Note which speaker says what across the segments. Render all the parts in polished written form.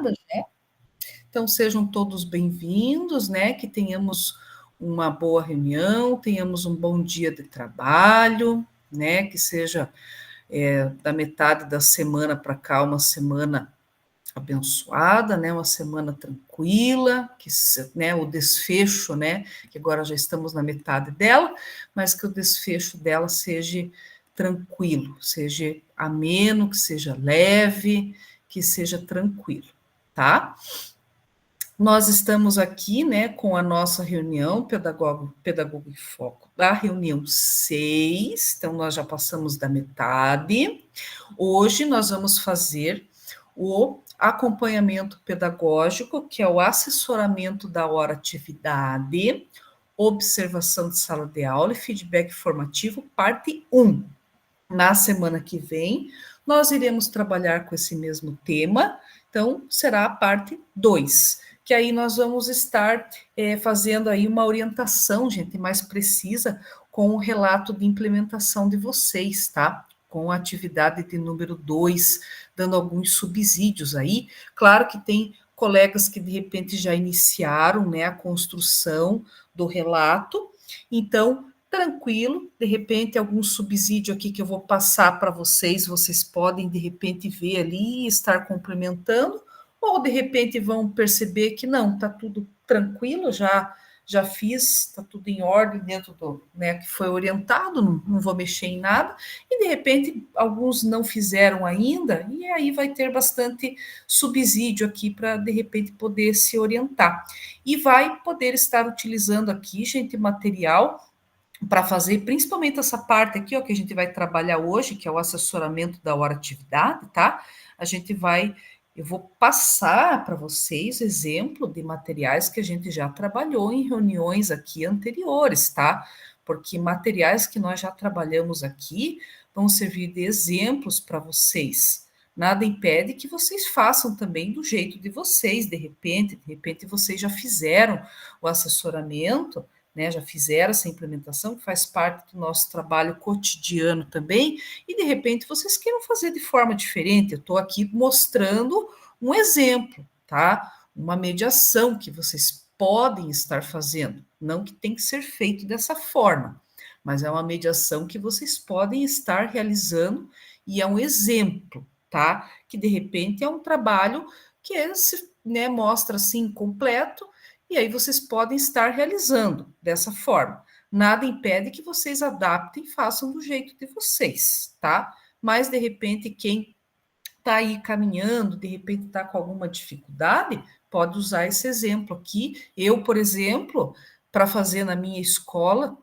Speaker 1: chamada. Então, sejam todos bem-vindos, né? Que tenhamos uma boa reunião, tenhamos um bom dia de trabalho, né? Que seja da metade da semana para cá uma semana abençoada, né? Uma semana tranquila, que né, o desfecho, né? Que agora já estamos na metade dela, mas que o desfecho dela seja tranquilo, seja ameno, que seja leve, que seja tranquilo, tá? Nós estamos aqui, né, com a nossa reunião Pedagogo em Foco, da reunião 6, então nós já passamos da metade. Hoje nós vamos fazer o acompanhamento pedagógico, que é o assessoramento da hora atividade, observação de sala de aula e feedback formativo, parte 1. Na semana que vem, nós iremos trabalhar com esse mesmo tema, então será a parte 2, que aí nós vamos estar fazendo aí uma orientação, gente, mais precisa com o relato de implementação de vocês, tá? Com a atividade de número 2, dando alguns subsídios aí. Claro que tem colegas que de repente já iniciaram, né, a construção do relato, então tranquilo, de repente algum subsídio aqui que eu vou passar para vocês, vocês podem de repente ver ali e estar complementando, ou de repente vão perceber que não, está tudo tranquilo, já fiz, está tudo em ordem dentro do, né, que foi orientado, não vou mexer em nada, e de repente alguns não fizeram ainda, e aí vai ter bastante subsídio aqui para de repente poder se orientar. E vai poder estar utilizando aqui, gente, material para fazer, principalmente essa parte aqui, ó, que a gente vai trabalhar hoje, que é o assessoramento da hora atividade, tá? Eu vou passar para vocês exemplo de materiais que a gente já trabalhou em reuniões aqui anteriores, tá? Porque materiais que nós já trabalhamos aqui vão servir de exemplos para vocês. Nada impede que vocês façam também do jeito de vocês, de repente vocês já fizeram o assessoramento, né, já fizeram essa implementação, que faz parte do nosso trabalho cotidiano também, e de repente vocês queiram fazer de forma diferente. Eu estou aqui mostrando um exemplo, tá? Uma mediação que vocês podem estar fazendo, não que tem que ser feito dessa forma, mas é uma mediação que vocês podem estar realizando e é um exemplo, tá? Que de repente é um trabalho que né, mostra assim completo, e aí vocês podem estar realizando dessa forma. Nada impede que vocês adaptem e façam do jeito de vocês, tá? Mas, de repente, quem está aí caminhando, de repente está com alguma dificuldade, pode usar esse exemplo aqui. Eu, por exemplo, para fazer na minha escola,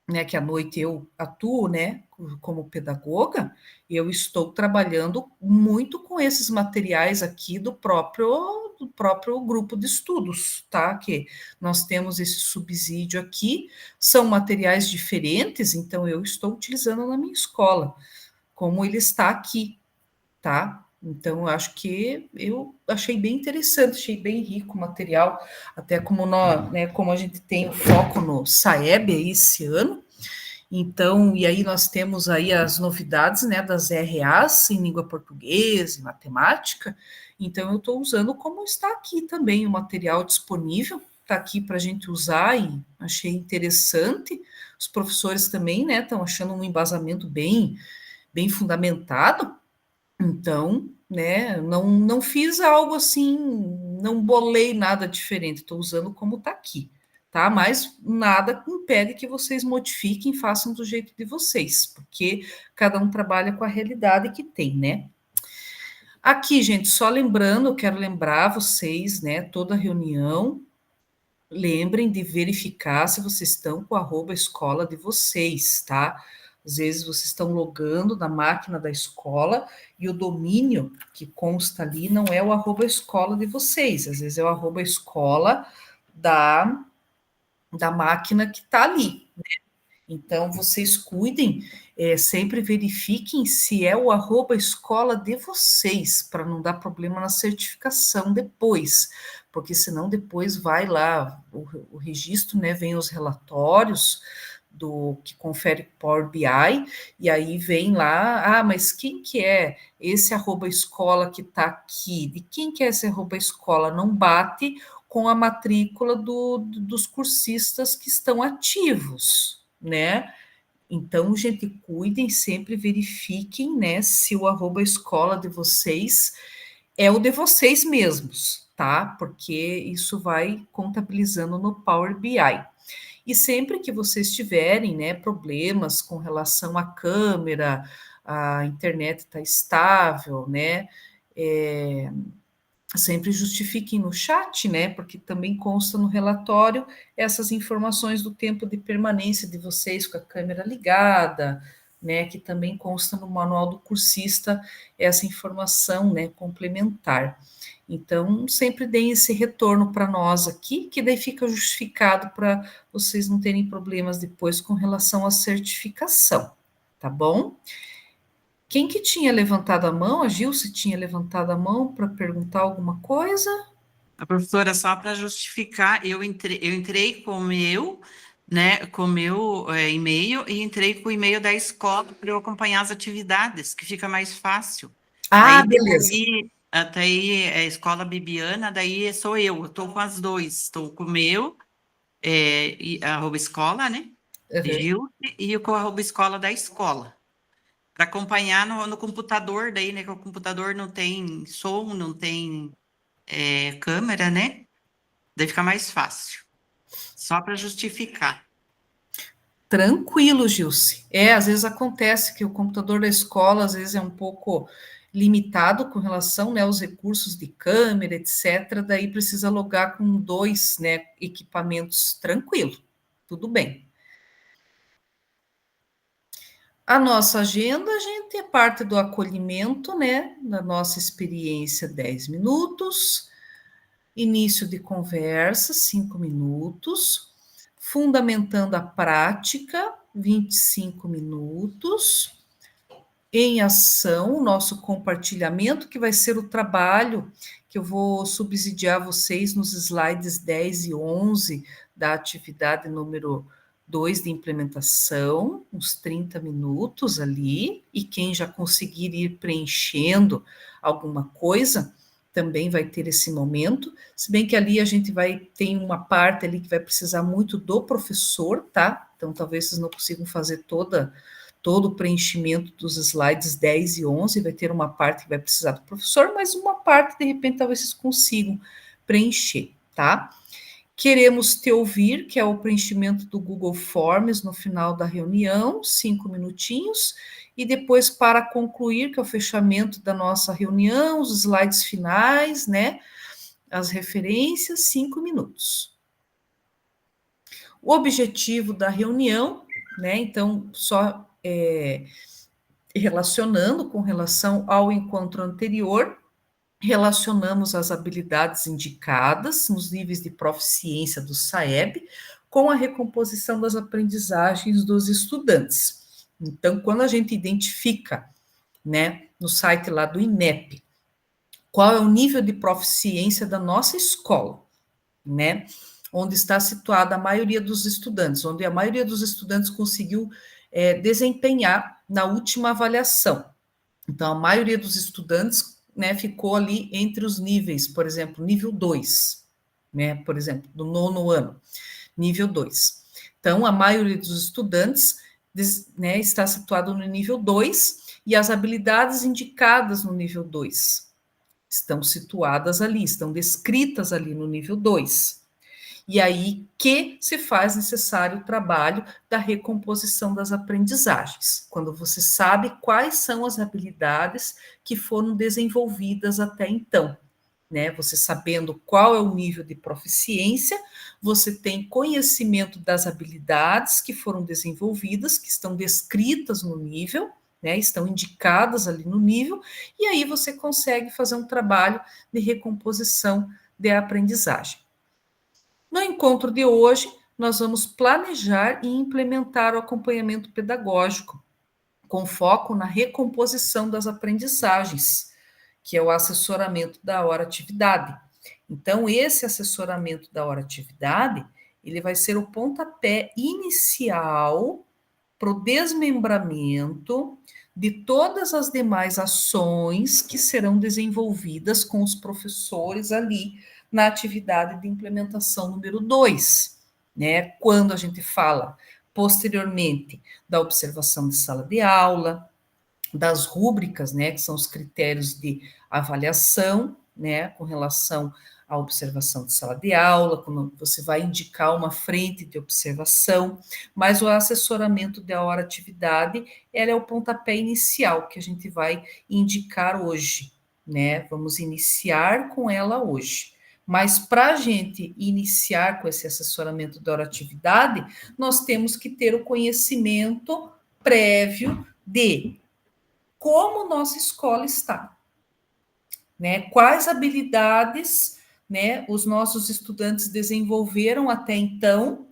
Speaker 1: né, que à noite eu atuo, né, como pedagoga, eu estou trabalhando muito com esses materiais aqui do próprio grupo de estudos, tá? Que nós temos esse subsídio aqui, são materiais diferentes, então eu estou utilizando na minha escola, como ele está aqui, tá? Então, eu acho que eu achei bem interessante, achei bem rico o material, até como nós, né, como a gente tem o foco no SAEB aí esse ano, então, e aí nós temos aí as novidades, né, das RAs em língua portuguesa, em matemática, então eu estou usando como está aqui também o material disponível, está aqui para a gente usar e achei interessante, os professores também, né, estão achando um embasamento bem fundamentado, então, né, não fiz algo assim, não bolei nada diferente, estou usando como está aqui, tá? Mas nada impede que vocês modifiquem, façam do jeito de vocês, porque cada um trabalha com a realidade que tem, né? Aqui, gente, só lembrando, eu quero lembrar vocês, né, toda reunião, lembrem de verificar se vocês estão com o @escola de vocês, tá? Às vezes vocês estão logando na máquina da escola e o domínio que consta ali não é o @escola de vocês, às vezes é o @escola da máquina que está ali. Então, vocês cuidem, sempre verifiquem se é o @escola de vocês, para não dar problema na certificação depois, porque senão depois vai lá o registro, né, vem os relatórios do que confere Power BI, e aí vem lá, mas quem que é esse @escola que está aqui? De quem que é esse @escola? Não bate com a matrícula dos cursistas que estão ativos, né? Então, gente, cuidem, sempre verifiquem, né, se o @escola de vocês é o de vocês mesmos, tá? Porque isso vai contabilizando no Power BI. E sempre que vocês tiverem, né, problemas com relação à câmera, a internet está estável, né, sempre justifiquem no chat, né? Porque também consta no relatório essas informações do tempo de permanência de vocês com a câmera ligada, né? Que também consta no manual do cursista essa informação, né? Complementar. Então, sempre deem esse retorno para nós aqui, que daí fica justificado para vocês não terem problemas depois com relação à certificação, tá bom? Quem que tinha levantado a mão? A Gilce tinha levantado a mão para perguntar alguma coisa?
Speaker 2: A professora, só para justificar, eu entrei com o meu, né, com o meu e-mail e entrei com o e-mail da escola para eu acompanhar as atividades, que fica mais fácil.
Speaker 1: Ah,
Speaker 2: Daí
Speaker 1: beleza.
Speaker 2: até aí é Escola Bibiana, daí sou eu estou com as dois, estou com o meu, @escola, né, de
Speaker 1: Uhum.
Speaker 2: Gil, e com o @escola da escola. Para acompanhar no computador, daí, né, que o computador não tem som, não tem câmera, né? Daí fica mais fácil. Só para justificar.
Speaker 1: Tranquilo, Gilce. Às vezes acontece que o computador da escola, às vezes, é um pouco limitado com relação, né, aos recursos de câmera, etc. Daí precisa logar com dois, né, equipamentos. Tranquilo, tudo bem. A nossa agenda, a gente é parte do acolhimento, né, da nossa experiência, 10 minutos. Início de conversa, 5 minutos. Fundamentando a prática, 25 minutos. Em ação, o nosso compartilhamento, que vai ser o trabalho que eu vou subsidiar vocês nos slides 10 e 11 da atividade número 2 de implementação, uns 30 minutos ali, e quem já conseguir ir preenchendo alguma coisa, também vai ter esse momento, se bem que ali a gente tem uma parte ali que vai precisar muito do professor, tá? Então, talvez vocês não consigam fazer todo o preenchimento dos slides 10 e 11, vai ter uma parte que vai precisar do professor, mas uma parte, de repente, talvez vocês consigam preencher, tá? Queremos te ouvir, que é o preenchimento do Google Forms no final da reunião, 5 minutinhos, e depois, para concluir, que é o fechamento da nossa reunião, os slides finais, né? As referências, 5 minutos. O objetivo da reunião, né? Então, só relacionando com relação ao encontro anterior, relacionamos as habilidades indicadas nos níveis de proficiência do SAEB com a recomposição das aprendizagens dos estudantes. Então, quando a gente identifica, né, no site lá do INEP, qual é o nível de proficiência da nossa escola, né, onde está situada a maioria dos estudantes, onde a maioria dos estudantes conseguiu desempenhar na última avaliação. Então, a maioria dos estudantes, né, ficou ali entre os níveis, por exemplo, nível 2, né, por exemplo, do 9º ano, nível 2. Então, a maioria dos estudantes, né, está situado no nível 2 e as habilidades indicadas no nível 2 estão situadas ali, estão descritas ali no nível 2. E aí que se faz necessário o trabalho da recomposição das aprendizagens, quando você sabe quais são as habilidades que foram desenvolvidas até então, né? Você sabendo qual é o nível de proficiência, você tem conhecimento das habilidades que foram desenvolvidas, que estão descritas no nível, né? Estão indicadas ali no nível, e aí você consegue fazer um trabalho de recomposição de aprendizagem. No encontro de hoje, nós vamos planejar e implementar o acompanhamento pedagógico, com foco na recomposição das aprendizagens, que é o assessoramento da hora atividade. Então, esse assessoramento da hora atividade, ele vai ser o pontapé inicial para o desmembramento de todas as demais ações que serão desenvolvidas com os professores ali na atividade de implementação número 2, né? Quando a gente fala posteriormente da observação de sala de aula, das rúbricas, né, que são os critérios de avaliação, né, com relação à observação de sala de aula, quando você vai indicar uma frente de observação, mas o assessoramento da hora atividade, ela é o pontapé inicial que a gente vai indicar hoje, né, vamos iniciar com ela hoje. Mas para a gente iniciar com esse assessoramento da hora atividade, nós temos que ter o conhecimento prévio de como nossa escola está, né? Quais habilidades, né, os nossos estudantes desenvolveram até então,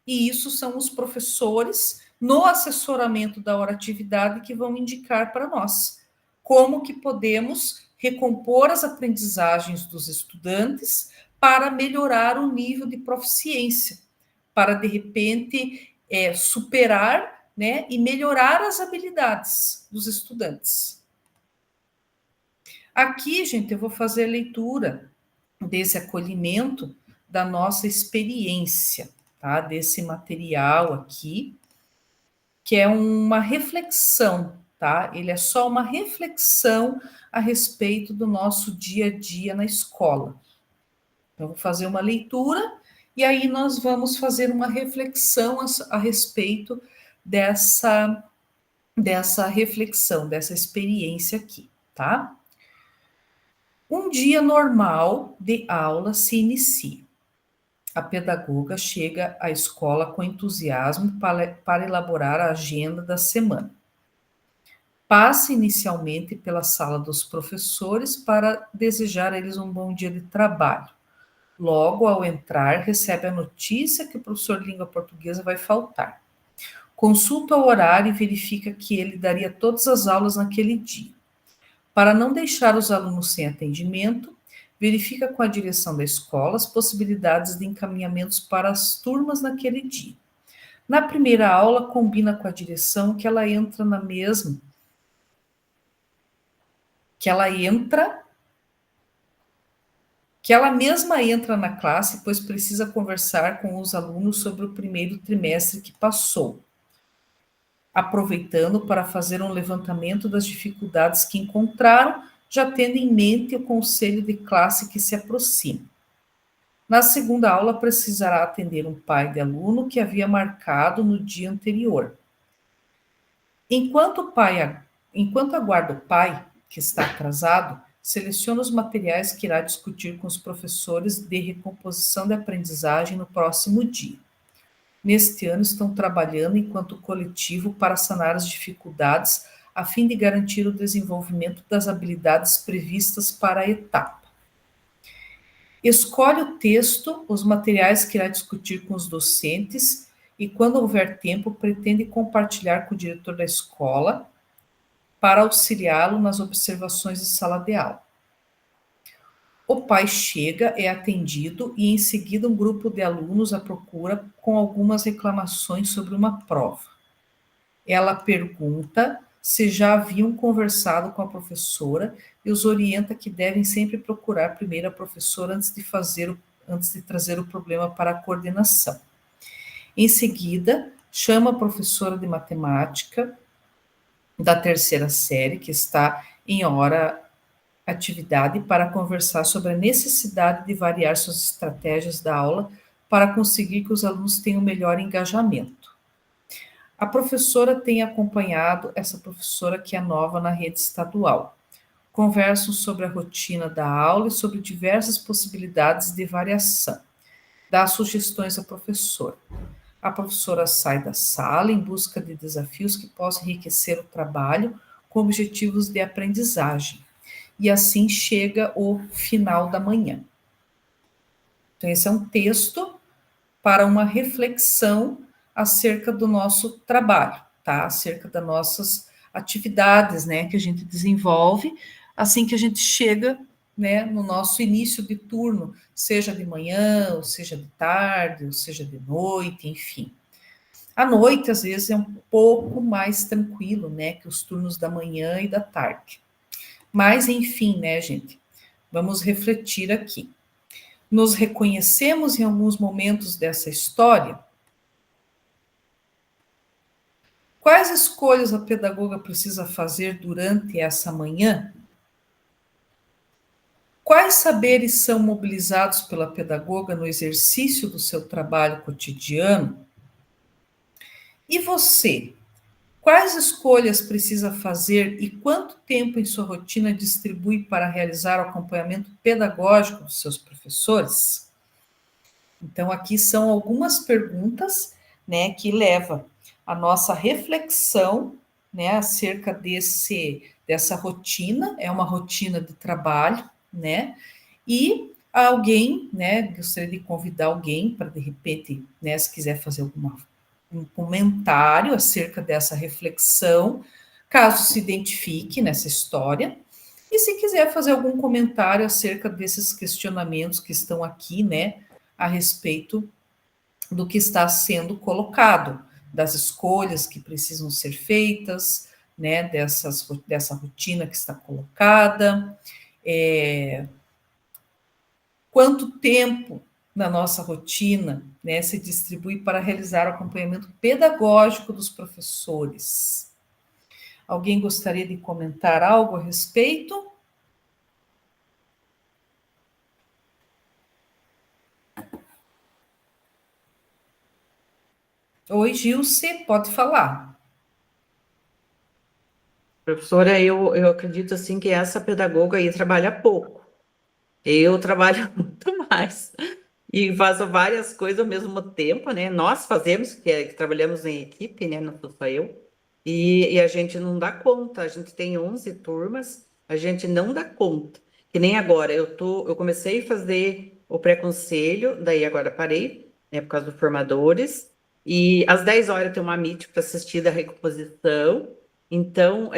Speaker 1: e isso são os professores no assessoramento da hora atividade que vão indicar para nós como que podemos recompor as aprendizagens dos estudantes para melhorar o nível de proficiência, para de repente superar, né, e melhorar as habilidades dos estudantes. Aqui, gente, eu vou fazer a leitura desse acolhimento da nossa experiência, tá? Desse material aqui, que é uma reflexão, tá? Ele é só uma reflexão a respeito do nosso dia a dia na escola. Então, eu vou fazer uma leitura e aí nós vamos fazer uma reflexão a respeito dessa reflexão, dessa experiência aqui, tá? Um dia normal de aula se inicia. A pedagoga chega à escola com entusiasmo para elaborar a agenda da semana. Passa inicialmente pela sala dos professores para desejar a eles um bom dia de trabalho. Logo, ao entrar, recebe a notícia que o professor de língua portuguesa vai faltar. Consulta o horário e verifica que ele daria todas as aulas naquele dia. Para não deixar os alunos sem atendimento, verifica com a direção da escola as possibilidades de encaminhamentos para as turmas naquele dia. Na primeira aula, combina com a direção que ela entra na mesma, que ela mesma entra na classe, pois precisa conversar com os alunos sobre o primeiro trimestre que passou, aproveitando para fazer um levantamento das dificuldades que encontraram, já tendo em mente o conselho de classe que se aproxima. Na segunda aula, precisará atender um pai de aluno que havia marcado no dia anterior. Enquanto aguarda o pai, que está atrasado, seleciona os materiais que irá discutir com os professores de recomposição de aprendizagem no próximo dia. Neste ano, estão trabalhando enquanto coletivo para sanar as dificuldades, a fim de garantir o desenvolvimento das habilidades previstas para a etapa. Escolhe o texto, os materiais que irá discutir com os docentes e, quando houver tempo, pretende compartilhar com o diretor da escola para auxiliá-lo nas observações de sala de aula. O pai chega, é atendido e, em seguida, um grupo de alunos a procura com algumas reclamações sobre uma prova. Ela pergunta se já haviam conversado com a professora e os orienta que devem sempre procurar primeiro a professora antes de trazer o problema para a coordenação. Em seguida, chama a professora de matemática da terceira série, que está em hora atividade, para conversar sobre a necessidade de variar suas estratégias da aula para conseguir que os alunos tenham melhor engajamento. A professora tem acompanhado essa professora que é nova na rede estadual. Conversam sobre a rotina da aula e sobre diversas possibilidades de variação. Dá sugestões à professora. A professora sai da sala em busca de desafios que possam enriquecer o trabalho com objetivos de aprendizagem. E assim chega o final da manhã. Então, esse é um texto para uma reflexão acerca do nosso trabalho, tá? Acerca das nossas atividades, né, que a gente desenvolve assim que a gente chega né, no nosso início de turno, seja de manhã, ou seja de tarde, ou seja de noite, enfim. À noite, às vezes, é um pouco mais tranquilo, né, que os turnos da manhã e da tarde. Mas, enfim, né, gente, vamos refletir aqui. Nos reconhecemos em alguns momentos dessa história? Quais escolhas a pedagoga precisa fazer durante essa manhã? Quais saberes são mobilizados pela pedagoga no exercício do seu trabalho cotidiano? E você, quais escolhas precisa fazer e quanto tempo em sua rotina distribui para realizar o acompanhamento pedagógico dos seus professores? Então, aqui são algumas perguntas, né, que levam a nossa reflexão, né, acerca dessa rotina, é uma rotina de trabalho, né, e alguém, né, gostaria de convidar alguém para, de repente, né, se quiser fazer um comentário acerca dessa reflexão, caso se identifique nessa história, e se quiser fazer algum comentário acerca desses questionamentos que estão aqui, né, a respeito do que está sendo colocado, das escolhas que precisam ser feitas, né, dessa rotina que está colocada, quanto tempo na nossa rotina, né, se distribui para realizar o acompanhamento pedagógico dos professores. Alguém gostaria de comentar algo a respeito? Oi, Gilce, pode falar.
Speaker 2: Professora, eu acredito assim que essa pedagoga aí trabalha pouco. Eu trabalho muito mais e faço várias coisas ao mesmo tempo, né? Nós fazemos, que trabalhamos em equipe, né? Não sou só eu. E a gente não dá conta. A gente tem 11 turmas, a gente não dá conta. Que nem agora, eu comecei a fazer o pré-conselho, daí agora parei, né? Por causa dos formadores. E às 10 horas tem uma meet para assistir da recomposição. Então,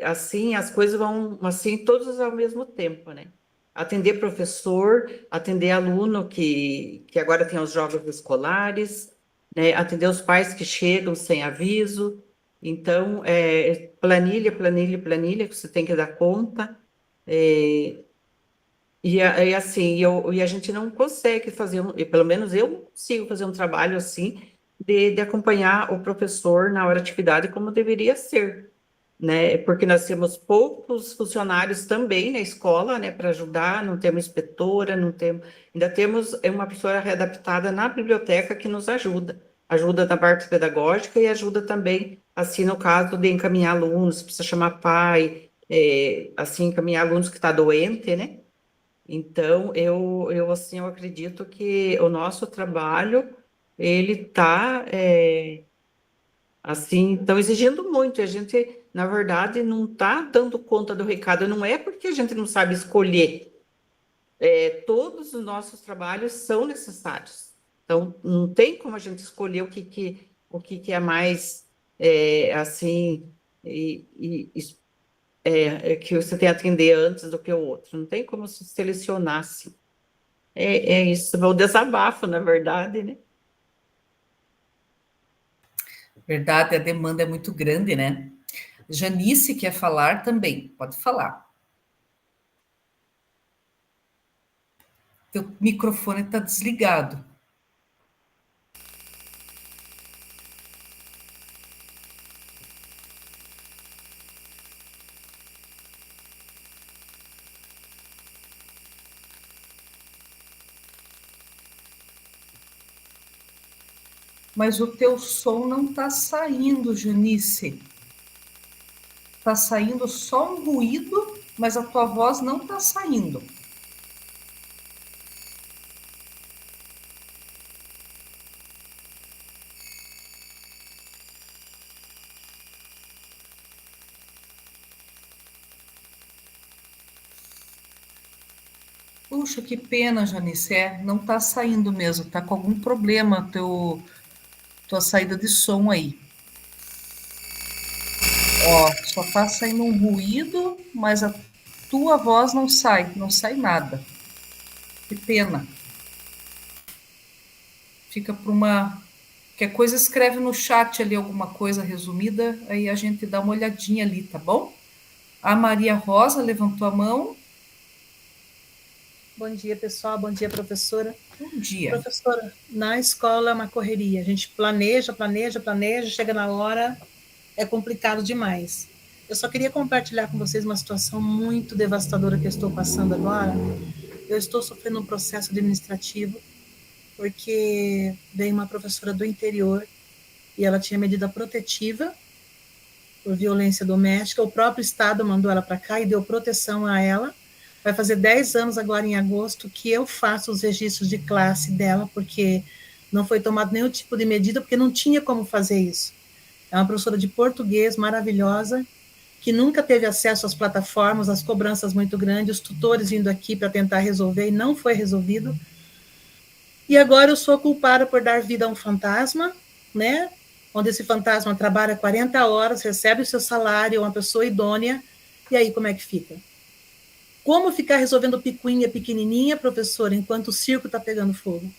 Speaker 2: assim, as coisas vão, assim, todas ao mesmo tempo, né? Atender professor, atender aluno que agora tem os jogos escolares, né? Atender os pais que chegam sem aviso. Então, planilha, planilha, planilha, que você tem que dar conta. É, e assim, e a gente não consegue fazer, e pelo menos eu não consigo fazer um trabalho assim, de acompanhar o professor na hora de atividade como deveria ser, né? Porque nós temos poucos funcionários também na escola, né, para ajudar, não temos inspetora, não temos, ainda temos uma pessoa readaptada na biblioteca que nos ajuda, ajuda na parte pedagógica e ajuda também, assim, no caso de encaminhar alunos, precisa chamar pai, assim, encaminhar alunos que está doente, né? Então, assim, eu acredito que o nosso trabalho, ele está, assim, estão exigindo muito, e a gente, na verdade, não está dando conta do recado, não é porque a gente não sabe escolher, todos os nossos trabalhos são necessários, então, não tem como a gente escolher o que é mais, assim, que você tem que atender antes do que o outro, não tem como se selecionar, assim. É isso, é o desabafo, na verdade, né?
Speaker 1: Verdade, a demanda é muito grande, né? Janice quer falar também, pode falar. Teu microfone está desligado. Mas o teu som não está saindo, Janice. Está saindo só um ruído, mas a tua voz não está saindo. Puxa, que pena, Janice. Não está saindo mesmo. Está com algum problema tua saída de som aí. Ó, só está saindo um ruído, mas a tua voz não sai nada. Que pena. Fica para uma... Qualquer coisa, escreve no chat ali alguma coisa resumida, aí a gente dá uma olhadinha ali, tá bom? A Maria Rosa levantou a mão.
Speaker 3: Bom dia, pessoal. Bom dia, professora.
Speaker 1: Bom dia.
Speaker 3: Professora, na escola é uma correria. A gente planeja, chega na hora, é complicado demais. Eu só queria compartilhar com vocês uma situação muito devastadora que eu estou passando agora. Eu estou sofrendo um processo administrativo, porque veio uma professora do interior e ela tinha medida protetiva por violência doméstica. O próprio Estado mandou ela para cá e deu proteção a ela. Vai fazer 10 anos agora em agosto que eu faço os registros de classe dela, porque não foi tomado nenhum tipo de medida, porque não tinha como fazer isso. É uma professora de português maravilhosa, que nunca teve acesso às plataformas, as cobranças muito grandes, os tutores vindo aqui para tentar resolver, e não foi resolvido. E agora eu sou culpada por dar vida a um fantasma, né? Onde esse fantasma trabalha 40 horas, recebe o seu salário, é uma pessoa idônea, e aí como é que fica? Como ficar resolvendo picuinha pequenininha, professora, enquanto o circo está pegando fogo?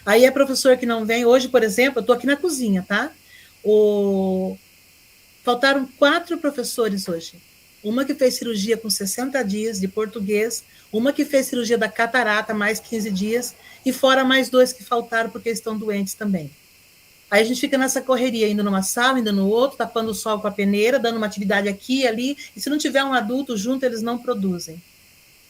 Speaker 3: Aí é professor que não vem. Hoje, por exemplo, eu estou aqui na cozinha, tá? Faltaram 4 professores hoje. Uma que fez cirurgia com 60 dias de português, uma que fez cirurgia da catarata, mais 15 dias, e fora mais 2 que faltaram porque estão doentes também. Aí a gente fica nessa correria, indo numa sala, indo no outro, tapando o sol com a peneira, dando uma atividade aqui e ali, e se não tiver um adulto junto, eles não produzem.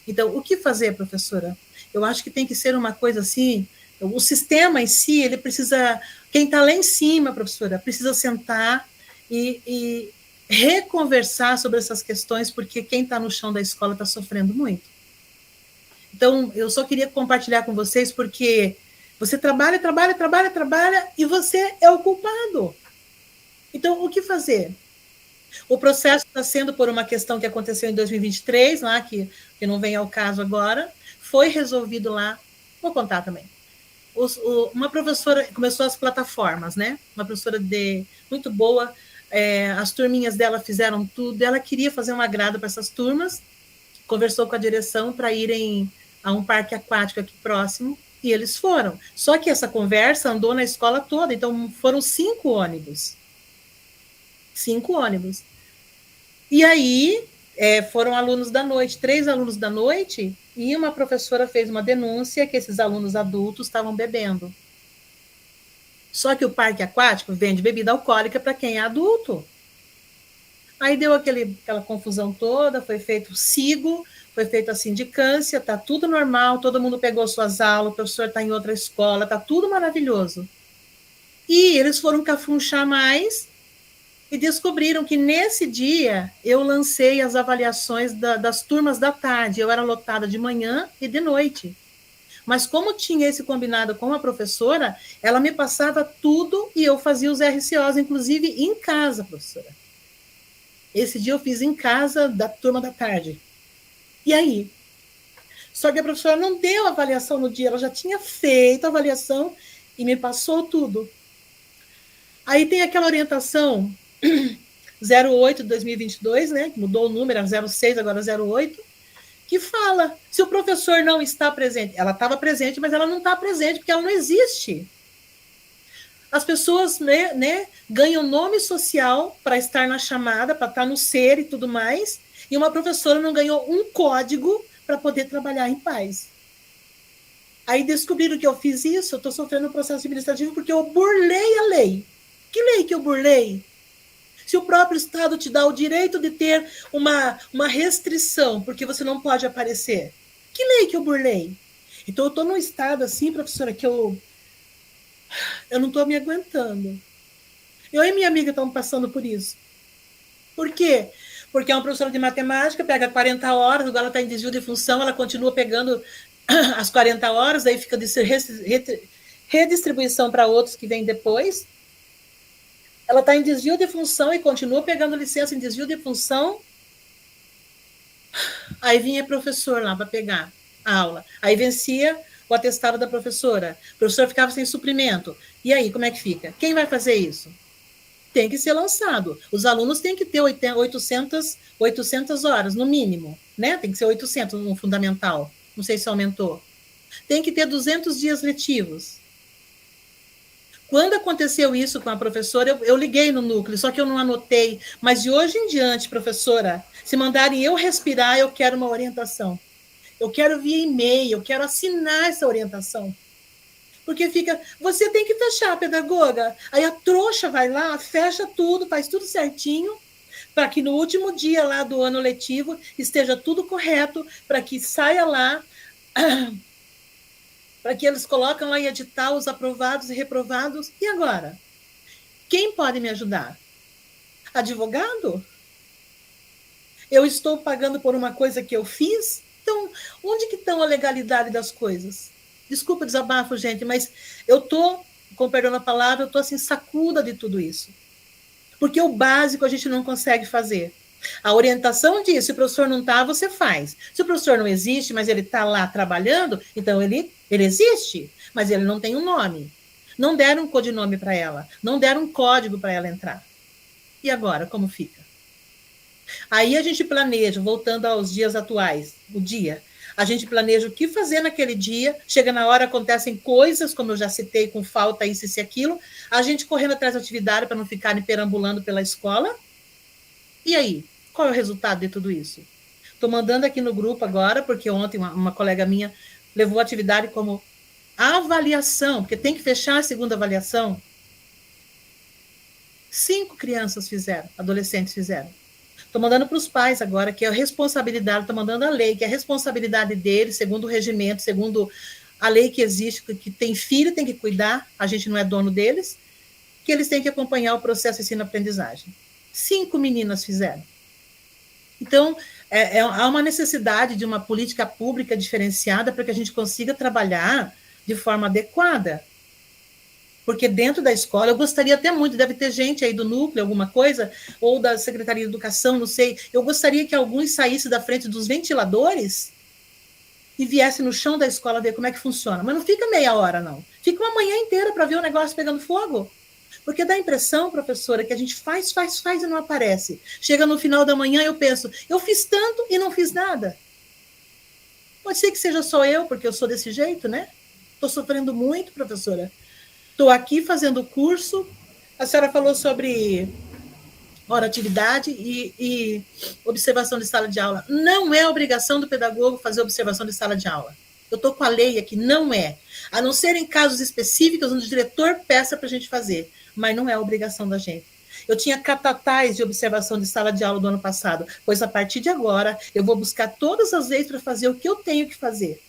Speaker 3: Então, o que fazer, professora? Eu acho que tem que ser uma coisa assim, o sistema em si, ele precisa, quem está lá em cima, professora, precisa sentar e reconversar sobre essas questões, porque quem está no chão da escola está sofrendo muito. Então, eu só queria compartilhar com vocês, porque você trabalha, e você é o culpado. Então, o que fazer? O processo está sendo por uma questão que aconteceu em 2023, lá, que não vem ao caso agora, foi resolvido lá, vou contar também. Uma professora começou as plataformas, né? Uma professora muito boa, as turminhas dela fizeram tudo, ela queria fazer um agrado para essas turmas, conversou com a direção para irem a um parque aquático aqui próximo, e eles foram. Só que essa conversa andou na escola toda, então foram 5 ônibus. 5 ônibus. E aí, foram alunos da noite, 3 alunos da noite, e uma professora fez uma denúncia que esses alunos adultos estavam bebendo. Só que o parque aquático vende bebida alcoólica para quem é adulto. Aí deu aquela confusão toda, foi feito o SIGO, foi feita a sindicância, está tudo normal, todo mundo pegou suas aulas, o professor está em outra escola, está tudo maravilhoso. E eles foram cafunchar mais e descobriram que nesse dia eu lancei as avaliações das turmas da tarde. Eu era lotada de manhã e de noite. Mas como tinha esse combinado com a professora, ela me passava tudo e eu fazia os RCOs, inclusive em casa, professora. Esse dia eu fiz em casa da turma da tarde. E aí? Só que a professora não deu avaliação no dia, ela já tinha feito a avaliação e me passou tudo. Aí tem aquela orientação 08 de 2022, né, que mudou o número, era 06, agora 08, que fala, se o professor não está presente, ela estava presente, mas ela não está presente, porque ela não existe. As pessoas, né, ganham nome social para estar na chamada, para estar no ser e tudo mais, e uma professora não ganhou um código para poder trabalhar em paz. Aí descobriram que eu fiz isso, eu estou sofrendo um processo administrativo porque eu burlei a lei. Que lei que eu burlei? Se o próprio Estado te dá o direito de ter uma restrição, porque você não pode aparecer. Que lei que eu burlei? Então, eu estou num estado assim, professora, que eu não estou me aguentando. Eu e minha amiga estamos passando por isso. Por quê? Porque é uma professora de matemática, pega 40 horas, agora ela está em desvio de função, ela continua pegando as 40 horas, aí fica de redistribuição para outros que vêm depois. Ela está em desvio de função e continua pegando licença em desvio de função. Aí vinha professor lá para pegar a aula. Aí vencia o atestado da professora. O professor ficava sem suprimento. E aí, como é que fica? Quem vai fazer isso? Tem que ser lançado. Os alunos têm que ter 800 horas, no mínimo. né? Tem que ser 800 no fundamental. Não sei se aumentou. Tem que ter 200 dias letivos. Quando aconteceu isso com a professora, eu liguei no núcleo, só que eu não anotei. Mas de hoje em diante, professora, se mandarem eu respirar, eu quero uma orientação. Eu quero via e-mail, eu quero assinar essa orientação. Porque fica, você tem que fechar, pedagoga. Aí a trouxa vai lá, fecha tudo, faz tudo certinho, para que no último dia lá do ano letivo esteja tudo correto, para que saia lá, para que eles colocam lá em edital os aprovados e reprovados. E agora? Quem pode me ajudar? Advogado? Eu estou pagando por uma coisa que eu fiz? Então, onde que estão a legalidade das coisas? Desculpa o desabafo, gente, mas eu estou, com perdão na palavra, eu estou assim, sacuda de tudo isso. Porque o básico a gente não consegue fazer. A orientação diz, se o professor não está, você faz. Se o professor não existe, mas ele está lá trabalhando, então ele existe, mas ele não tem um nome. Não deram um codinome para ela, não deram um código para ela entrar. E agora, como fica? Aí a gente planeja, voltando aos dias atuais, o dia, a gente planeja o que fazer naquele dia, chega na hora, acontecem coisas, como eu já citei, com falta isso e aquilo, a gente correndo atrás da atividade para não ficarem perambulando pela escola. E aí, qual é o resultado de tudo isso? Estou mandando aqui no grupo agora, porque ontem uma colega minha levou a atividade como avaliação, porque tem que fechar a segunda avaliação. 5 crianças fizeram, adolescentes fizeram. Estou mandando para os pais agora, que é a responsabilidade, estou mandando a lei, que é a responsabilidade deles, segundo o regimento, segundo a lei que existe, que tem filho, tem que cuidar, a gente não é dono deles, que eles têm que acompanhar o processo de ensino-aprendizagem. 5 meninas fizeram. Então, há uma necessidade de uma política pública diferenciada para que a gente consiga trabalhar de forma adequada. Porque dentro da escola, eu gostaria até muito, deve ter gente aí do núcleo, alguma coisa, ou da Secretaria de Educação, não sei, eu gostaria que alguns saíssem da frente dos ventiladores e viessem no chão da escola ver como é que funciona. Mas não fica meia hora, não. Fica uma manhã inteira para ver o negócio pegando fogo. Porque dá a impressão, professora, que a gente faz e não aparece. Chega no final da manhã, eu penso, eu fiz tanto e não fiz nada. Pode ser que seja só eu, porque eu sou desse jeito, né? Estou sofrendo muito, professora. Estou aqui fazendo o curso. A senhora falou sobre hora atividade e observação de sala de aula. Não é obrigação do pedagogo fazer observação de sala de aula. Eu estou com a lei aqui, não é. A não ser em casos específicos onde o diretor peça para a gente fazer, mas não é obrigação da gente. Eu tinha catatais de observação de sala de aula do ano passado, pois a partir de agora eu vou buscar todas as leis para fazer o que eu tenho que fazer.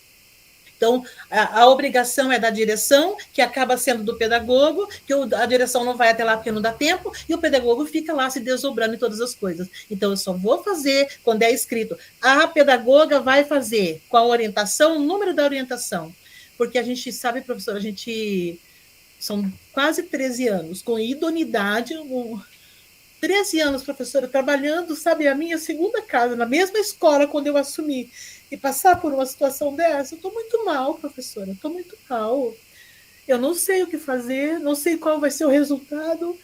Speaker 3: Então, a obrigação é da direção, que acaba sendo do pedagogo, que a direção não vai até lá porque não dá tempo, e o pedagogo fica lá se desdobrando em todas as coisas. Então, eu só vou fazer quando é escrito, a pedagoga vai fazer, com a orientação, o número da orientação. Porque a gente sabe, professora, são quase 13 anos, com idoneidade, 13 anos, professora, trabalhando, sabe, a minha segunda casa, na mesma escola quando eu assumi, e passar por uma situação dessa, eu estou muito mal, professora, estou muito mal. Eu não sei o que fazer, não sei qual vai ser o resultado,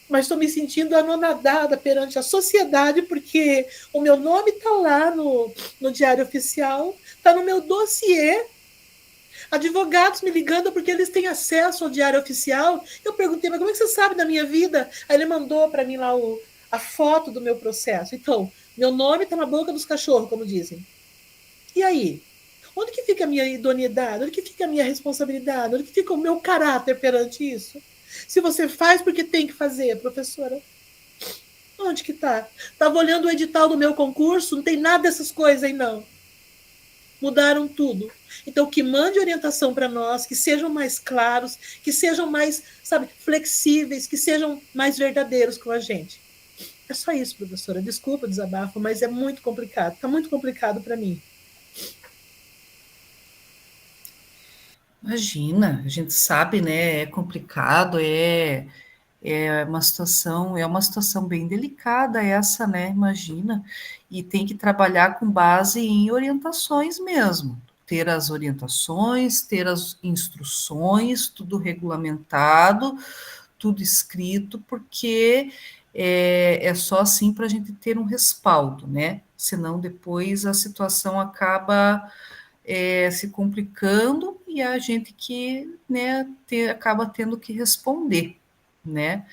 Speaker 3: mas estou me sentindo anonadada perante a sociedade, porque o meu nome está lá no Diário Oficial, está no meu dossiê, advogados me ligando porque eles têm acesso ao Diário Oficial. Eu perguntei, mas como é que você sabe da minha vida? Aí ele mandou para mim lá a foto do meu processo. Então, meu nome está na boca dos cachorros, como dizem. E aí? Onde que fica a minha idoneidade? Onde que fica a minha responsabilidade? Onde que fica o meu caráter perante isso? Se você faz porque tem que fazer, professora. Onde que tá? Estava olhando o edital do meu concurso, não tem nada dessas coisas aí, não. Mudaram tudo. Então, que mande orientação para nós, que sejam mais claros, que sejam mais, sabe, flexíveis, que sejam mais verdadeiros com a gente. É só isso, professora. Desculpa o desabafo, mas é muito complicado. Está muito complicado para mim.
Speaker 1: Imagina, a gente sabe, né? É complicado, é uma situação bem delicada essa, né? Imagina, e tem que trabalhar com base em orientações mesmo, ter as orientações, ter as instruções, tudo regulamentado, tudo escrito, porque é só assim para a gente ter um respaldo, né? Senão depois a situação acaba se complicando e a gente que, né, acaba tendo que responder, né?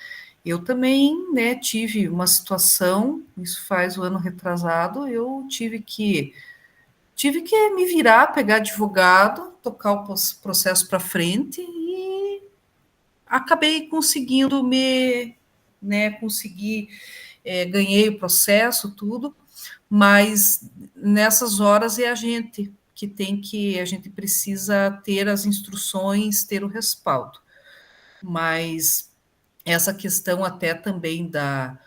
Speaker 1: Eu também, né, tive uma situação, isso faz o ano retrasado, eu tive que me virar, pegar advogado, tocar o processo para frente e acabei conseguindo ganhei o processo, tudo, mas nessas horas é a gente a gente precisa ter as instruções, ter o respaldo. Mas essa questão até também da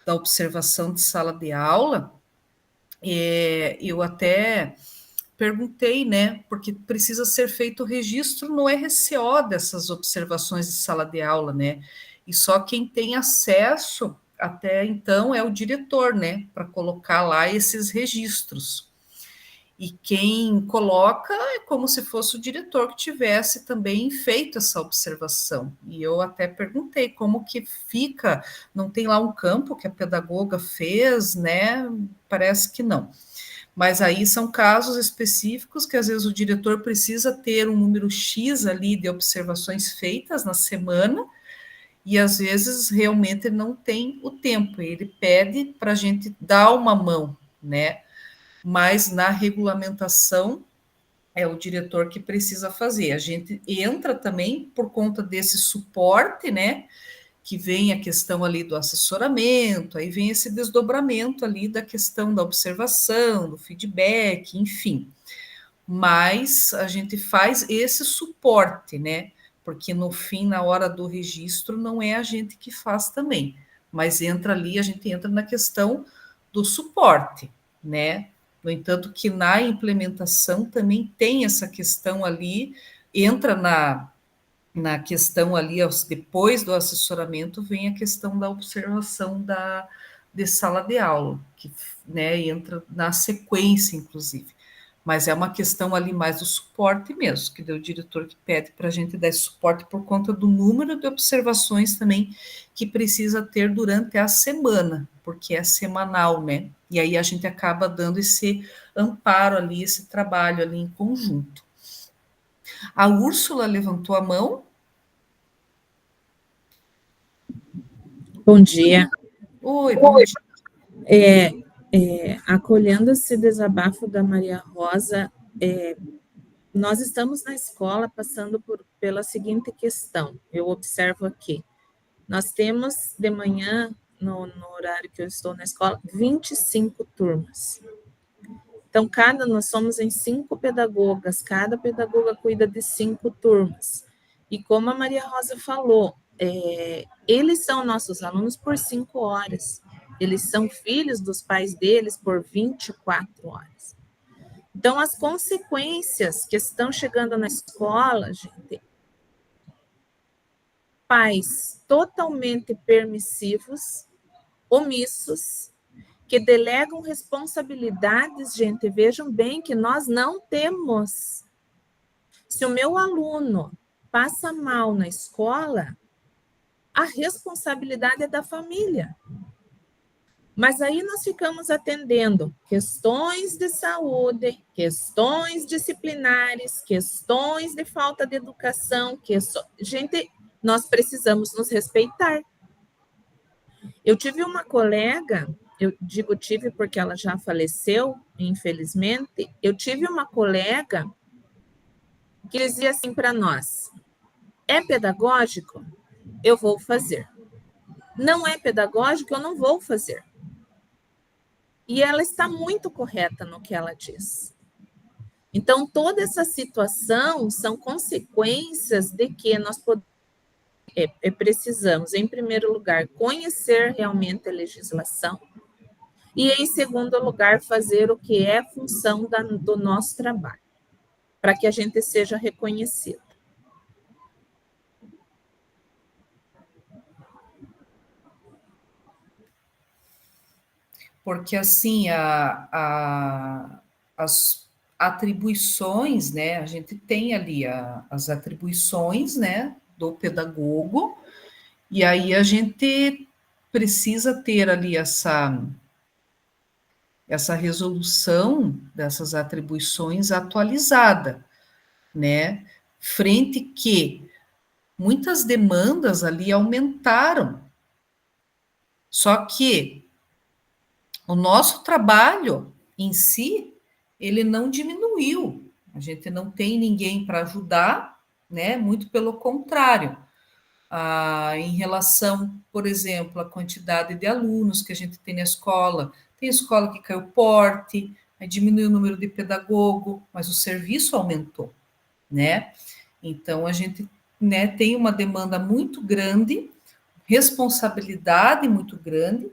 Speaker 1: observação de sala de aula, eu até perguntei, né, porque precisa ser feito o registro no RCO dessas observações de sala de aula, né, e só quem tem acesso até então é o diretor, né, para colocar lá esses registros. E quem coloca é como se fosse o diretor que tivesse também feito essa observação. E eu até perguntei como que fica, não tem lá um campo que a pedagoga fez, né? Parece que não. Mas aí são casos específicos que às vezes o diretor precisa ter um número X ali de observações feitas na semana, e às vezes realmente não tem o tempo, ele pede para a gente dar uma mão, né? Mas na regulamentação é o diretor que precisa fazer. A gente entra também por conta desse suporte, né? Que vem a questão ali do assessoramento, aí vem esse desdobramento ali da questão da observação, do feedback, enfim. Mas a gente faz esse suporte, né? Porque no fim, na hora do registro, não é a gente que faz também, mas entra ali, a gente entra na questão do suporte, né? No entanto, que na implementação também tem essa questão ali, entra na questão ali, depois do assessoramento, vem a questão da observação de sala de aula, que, né, entra na sequência, inclusive. Mas é uma questão ali mais do suporte mesmo, que deu o diretor que pede para a gente dar esse suporte por conta do número de observações também que precisa ter durante a semana, porque é semanal, né? E aí a gente acaba dando esse amparo ali, esse trabalho ali em conjunto. A Úrsula levantou a mão.
Speaker 4: Bom dia.
Speaker 1: Oi, bom dia.
Speaker 4: Acolhendo esse desabafo da Maria Rosa, nós estamos na escola passando pela seguinte questão, eu observo aqui, nós temos de manhã, no horário que eu estou na escola, 25 turmas. Então, nós somos em 5 pedagogas, cada pedagoga cuida de 5 turmas. E como a Maria Rosa falou, eles são nossos alunos por 5 horas. Eles são filhos dos pais deles por 24 horas. Então, as consequências que estão chegando na escola, gente, pais totalmente permissivos, omissos, que delegam responsabilidades, gente, vejam bem que nós não temos. Se o meu aluno passa mal na escola, a responsabilidade é da família. Mas aí nós ficamos atendendo questões de saúde, questões disciplinares, questões de falta de educação. Gente, nós precisamos nos respeitar. Eu tive uma colega, eu digo tive porque ela já faleceu, infelizmente, eu tive uma colega que dizia assim para nós, é pedagógico? Eu vou fazer. Não é pedagógico? Eu não vou fazer. E ela está muito correta no que ela diz. Então, toda essa situação são consequências de que nós precisamos, em primeiro lugar, conhecer realmente a legislação e, em segundo lugar, fazer o que é função do nosso trabalho, para que a gente seja reconhecido.
Speaker 1: Porque, assim, as atribuições, né, a gente tem ali as atribuições, né, do pedagogo, e aí a gente precisa ter ali essa resolução dessas atribuições atualizada, né? Frente que muitas demandas ali aumentaram, só que o nosso trabalho em si, ele não diminuiu. A gente não tem ninguém para ajudar, né? Muito pelo contrário. Em relação, por exemplo, à quantidade de alunos que a gente tem na escola, tem escola que caiu porte, aí diminuiu o número de pedagogo, mas o serviço aumentou, né? Então, a gente, né, tem uma demanda muito grande, responsabilidade muito grande,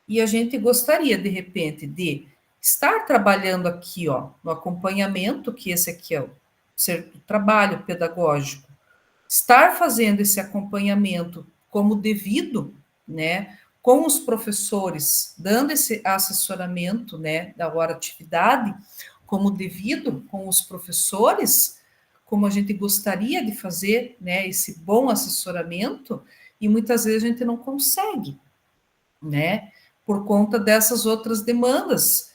Speaker 1: e a gente gostaria, de repente, de estar trabalhando aqui, ó, no acompanhamento, que esse aqui é o trabalho pedagógico, estar fazendo esse acompanhamento como devido, né, com os professores, dando esse assessoramento, né, da hora atividade, como devido com os professores, como a gente gostaria de fazer, né, esse bom assessoramento, e muitas vezes a gente não consegue, né, por conta dessas outras demandas,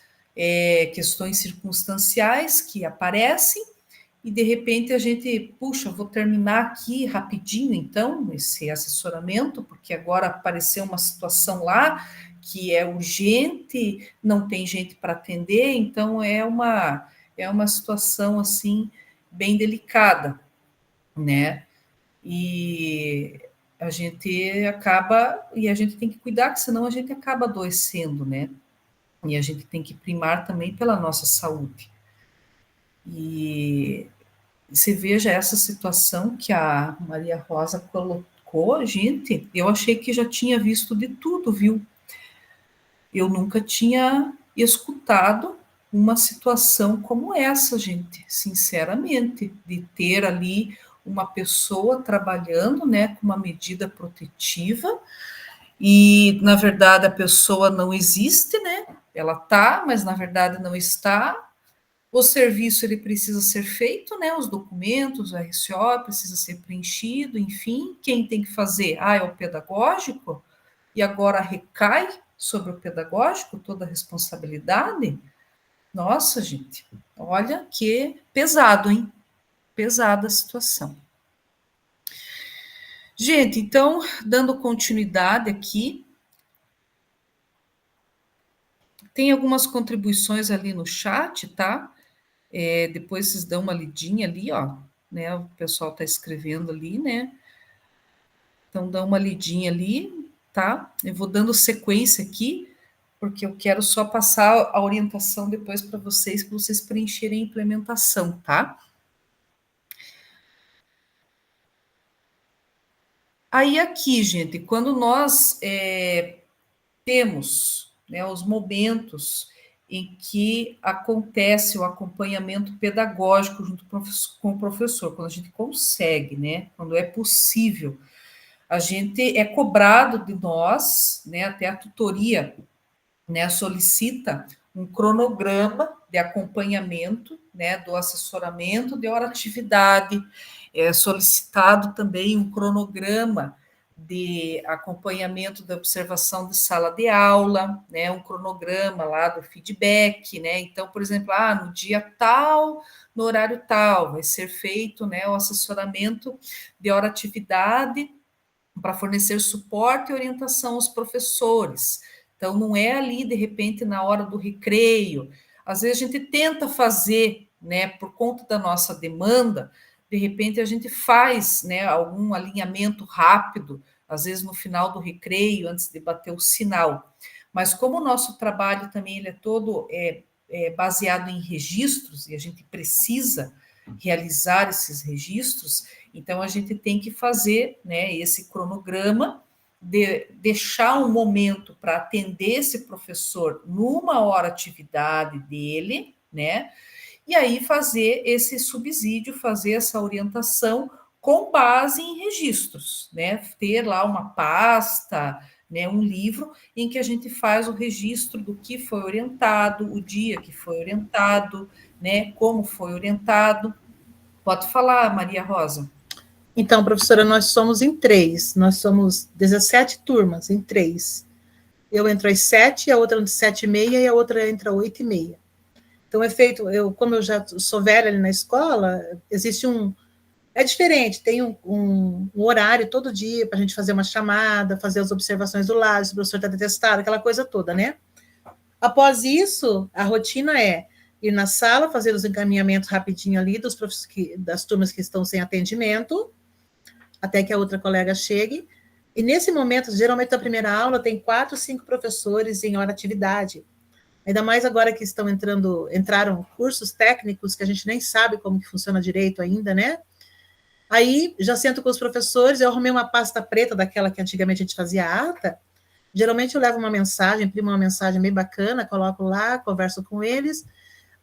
Speaker 1: questões circunstanciais que aparecem, e de repente a gente, puxa, vou terminar aqui rapidinho, então, esse assessoramento, porque agora apareceu uma situação lá que é urgente, não tem gente para atender, então é uma situação, assim, bem delicada, né? E a gente tem que cuidar, que senão a gente acaba adoecendo, né? E a gente tem que primar também pela nossa saúde. E você veja essa situação que a Maria Rosa colocou, gente, eu achei que já tinha visto de tudo, viu? Eu nunca tinha escutado uma situação como essa, gente, sinceramente, de ter ali uma pessoa trabalhando, né, com uma medida protetiva, e, na verdade, a pessoa não existe, né? Ela tá, mas, na verdade, não está. O serviço ele precisa ser feito, né? Os documentos, o RCO precisa ser preenchido, enfim, quem tem que fazer? É o pedagógico, e agora recai sobre o pedagógico toda a responsabilidade? Nossa, gente, olha que pesado, hein? Pesada a situação. Gente, então, dando continuidade aqui, tem algumas contribuições ali no chat, tá? Depois vocês dão uma lidinha ali, ó, né? O pessoal está escrevendo ali, né? Então, dá uma lidinha ali, tá? Eu vou dando sequência aqui, porque eu quero só passar a orientação depois para vocês preencherem a implementação, tá? Aí, aqui, gente, quando nós temos, né, os momentos em que acontece o acompanhamento pedagógico junto com o professor, quando a gente consegue, né, quando é possível, a gente é cobrado de nós, né, até a tutoria, né, solicita um cronograma de acompanhamento, né, do assessoramento de hora-atividade, é solicitado também um cronograma de acompanhamento da observação de sala de aula, né, um cronograma lá do feedback, né, então, por exemplo, no dia tal, no horário tal, vai ser feito, né, o assessoramento de hora-atividade para fornecer suporte e orientação aos professores. Então, não é ali, de repente, na hora do recreio. Às vezes a gente tenta fazer, né, por conta da nossa demanda, de repente a gente faz, né, algum alinhamento rápido, às vezes no final do recreio, antes de bater o sinal. Mas como o nosso trabalho também ele é todo baseado em registros, e a gente precisa realizar esses registros, então a gente tem que fazer, né, esse cronograma, deixar um momento para atender esse professor numa hora atividade dele, né? E aí fazer esse subsídio, fazer essa orientação com base em registros, né? Ter lá uma pasta, né, um livro em que a gente faz o registro do que foi orientado, o dia que foi orientado, né, como foi orientado. Pode falar, Maria Rosa.
Speaker 3: Então, professora, nós somos em 3. Nós somos 17 turmas em 3. Eu entro às 7, a outra às 7h30 e a outra entra às 8h30. Então, é feito, como eu já sou velha ali na escola, existe é diferente, tem um horário todo dia para a gente fazer uma chamada, fazer as observações do lado, se o professor está detestado, aquela coisa toda, né? Após isso, a rotina é ir na sala, fazer os encaminhamentos rapidinho ali das turmas que estão sem atendimento, até que a outra colega chegue. E nesse momento, geralmente na primeira aula, tem 4, 5 professores em hora atividade. Ainda mais agora que entraram cursos técnicos que a gente nem sabe como que funciona direito ainda, né? Aí, já sento com os professores, eu arrumei uma pasta preta, daquela que antigamente a gente fazia ata. Geralmente eu levo uma mensagem, imprimo uma mensagem bem bacana, coloco lá, converso com eles,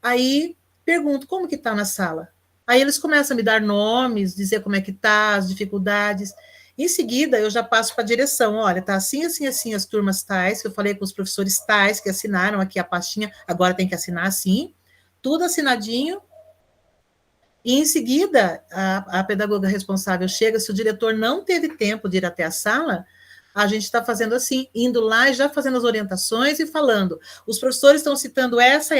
Speaker 3: aí pergunto, como que está na sala? Aí eles começam a me dar nomes, dizer como é que está, as dificuldades. Em seguida, eu já passo para a direção, olha, está assim, assim, assim, as turmas tais, que eu falei com os professores tais, que assinaram aqui a pastinha, agora tem que assinar assim, tudo assinadinho. E, em seguida, a pedagoga responsável chega, se o diretor não teve tempo de ir até a sala, a gente está fazendo assim, indo lá e já fazendo as orientações e falando, os professores estão citando essa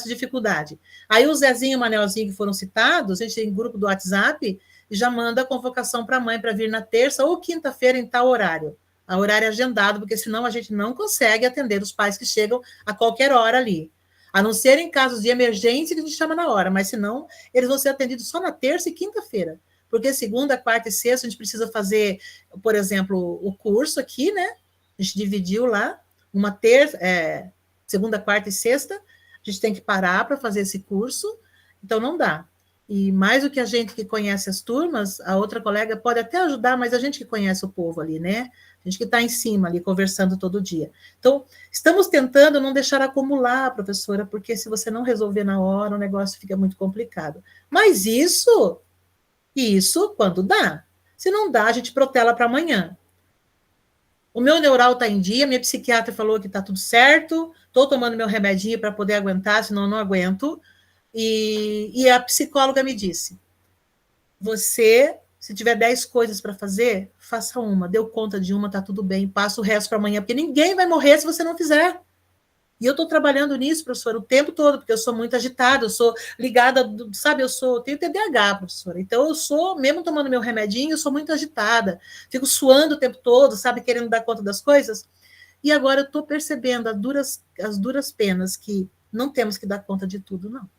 Speaker 3: dificuldade. Aí o Zezinho e o Manelzinho que foram citados, a gente tem um grupo do WhatsApp, e já manda a convocação para a mãe para vir na terça ou quinta-feira em tal horário. A horário agendado, porque senão a gente não consegue atender os pais que chegam a qualquer hora ali. A não ser em casos de emergência que a gente chama na hora, mas senão eles vão ser atendidos só na terça e quinta-feira. Porque segunda, quarta e sexta a gente precisa fazer, por exemplo, o curso aqui, né? A gente dividiu lá, segunda, quarta e sexta, a gente tem que parar para fazer esse curso, então não dá. E mais do que a gente que conhece as turmas, a outra colega pode até ajudar, mas a gente que conhece o povo ali, né? A gente que está em cima ali, conversando todo dia. Então, estamos tentando não deixar acumular, professora, porque se você não resolver na hora, o negócio fica muito complicado. Mas isso quando dá. Se não dá, a gente protela para amanhã. O meu neural está em dia, minha psiquiatra falou que está tudo certo, estou tomando meu remedinho para poder aguentar, senão eu não aguento. E a psicóloga me disse, se tiver 10 coisas para fazer, faça uma, deu conta de uma, está tudo bem, passa o resto para amanhã, porque ninguém vai morrer se você não fizer. E eu estou trabalhando nisso, professora, o tempo todo, porque eu sou muito agitada, eu sou ligada, sabe, tenho TDAH, professora, então eu sou, mesmo tomando meu remedinho, eu sou muito agitada, fico suando o tempo todo, sabe, querendo dar conta das coisas, e agora eu estou percebendo as duras penas que não temos que dar conta de tudo, não.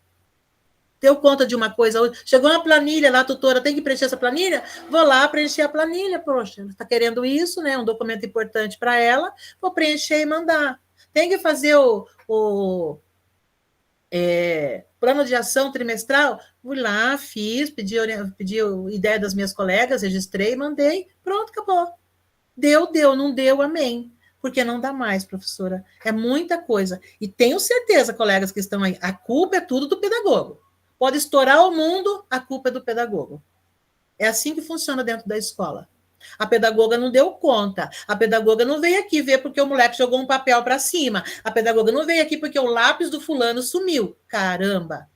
Speaker 3: Deu conta de uma coisa, chegou uma planilha lá, tutora, tem que preencher essa planilha? Vou lá preencher a planilha, poxa, ela está querendo isso, né, um documento importante para ela, vou preencher e mandar. Tem que fazer o plano de ação trimestral? Fui lá, fiz, pedi ideia das minhas colegas, registrei, mandei, pronto, acabou. Deu, não deu, amém. Porque não dá mais, professora. É muita coisa. E tenho certeza, colegas que estão aí, a culpa é tudo do pedagogo. Pode estourar o mundo, a culpa é do pedagogo. É assim que funciona dentro da escola. A pedagoga não deu conta. A pedagoga não veio aqui ver porque o moleque jogou um papel para cima. A pedagoga não veio aqui porque o lápis do fulano sumiu. Caramba!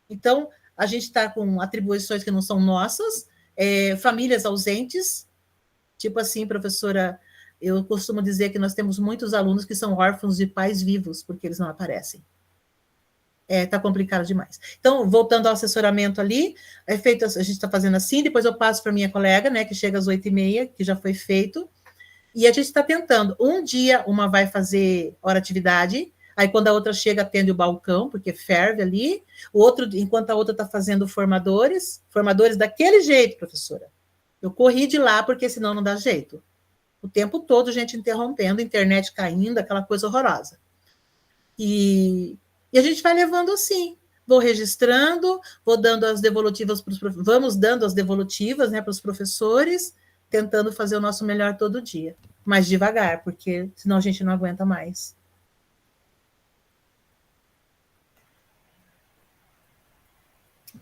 Speaker 3: Então, a gente está com atribuições que não são nossas, famílias ausentes. Tipo assim, professora, eu costumo dizer que nós temos muitos alunos que são órfãos de pais vivos, porque eles não aparecem. Está complicado demais. Então, voltando ao assessoramento ali, a gente está fazendo assim, depois eu passo para minha colega, né, que chega às 8h30, que já foi feito, e a gente está tentando. Um dia, uma vai fazer hora-atividade, aí quando a outra chega, atende o balcão, porque ferve ali, enquanto a outra está fazendo formadores daquele jeito, professora. Eu corri de lá, porque senão não dá jeito. O tempo todo, gente interrompendo, internet caindo, aquela coisa horrorosa. E a gente vai levando assim, vou registrando, vamos dando as devolutivas, né, para os professores, tentando fazer o nosso melhor todo dia, mas devagar, porque senão a gente não aguenta mais.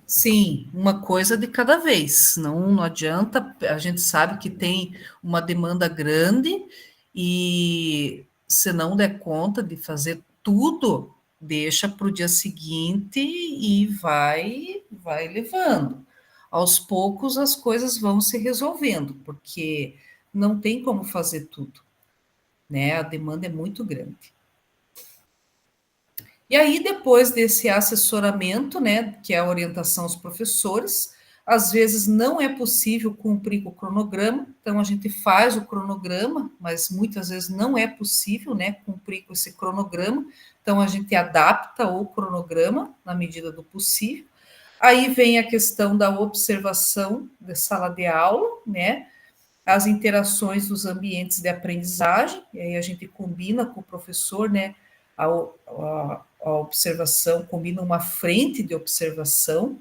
Speaker 1: Sim, uma coisa de cada vez, não adianta, a gente sabe que tem uma demanda grande e se não der conta de fazer tudo, deixa para o dia seguinte e vai levando. aos poucos as coisas vão se resolvendo, porque não tem como fazer tudo, né? A demanda é muito grande. E aí, depois desse assessoramento, né, que é a orientação aos professores, às vezes não é possível cumprir com o cronograma, então a gente faz o cronograma, mas muitas vezes não é possível, né, cumprir com esse cronograma, então a gente adapta o cronograma na medida do possível. Aí vem a questão da observação da sala de aula, né, as interações dos ambientes de aprendizagem, e aí a gente combina com o professor, né, a observação, combina uma frente de observação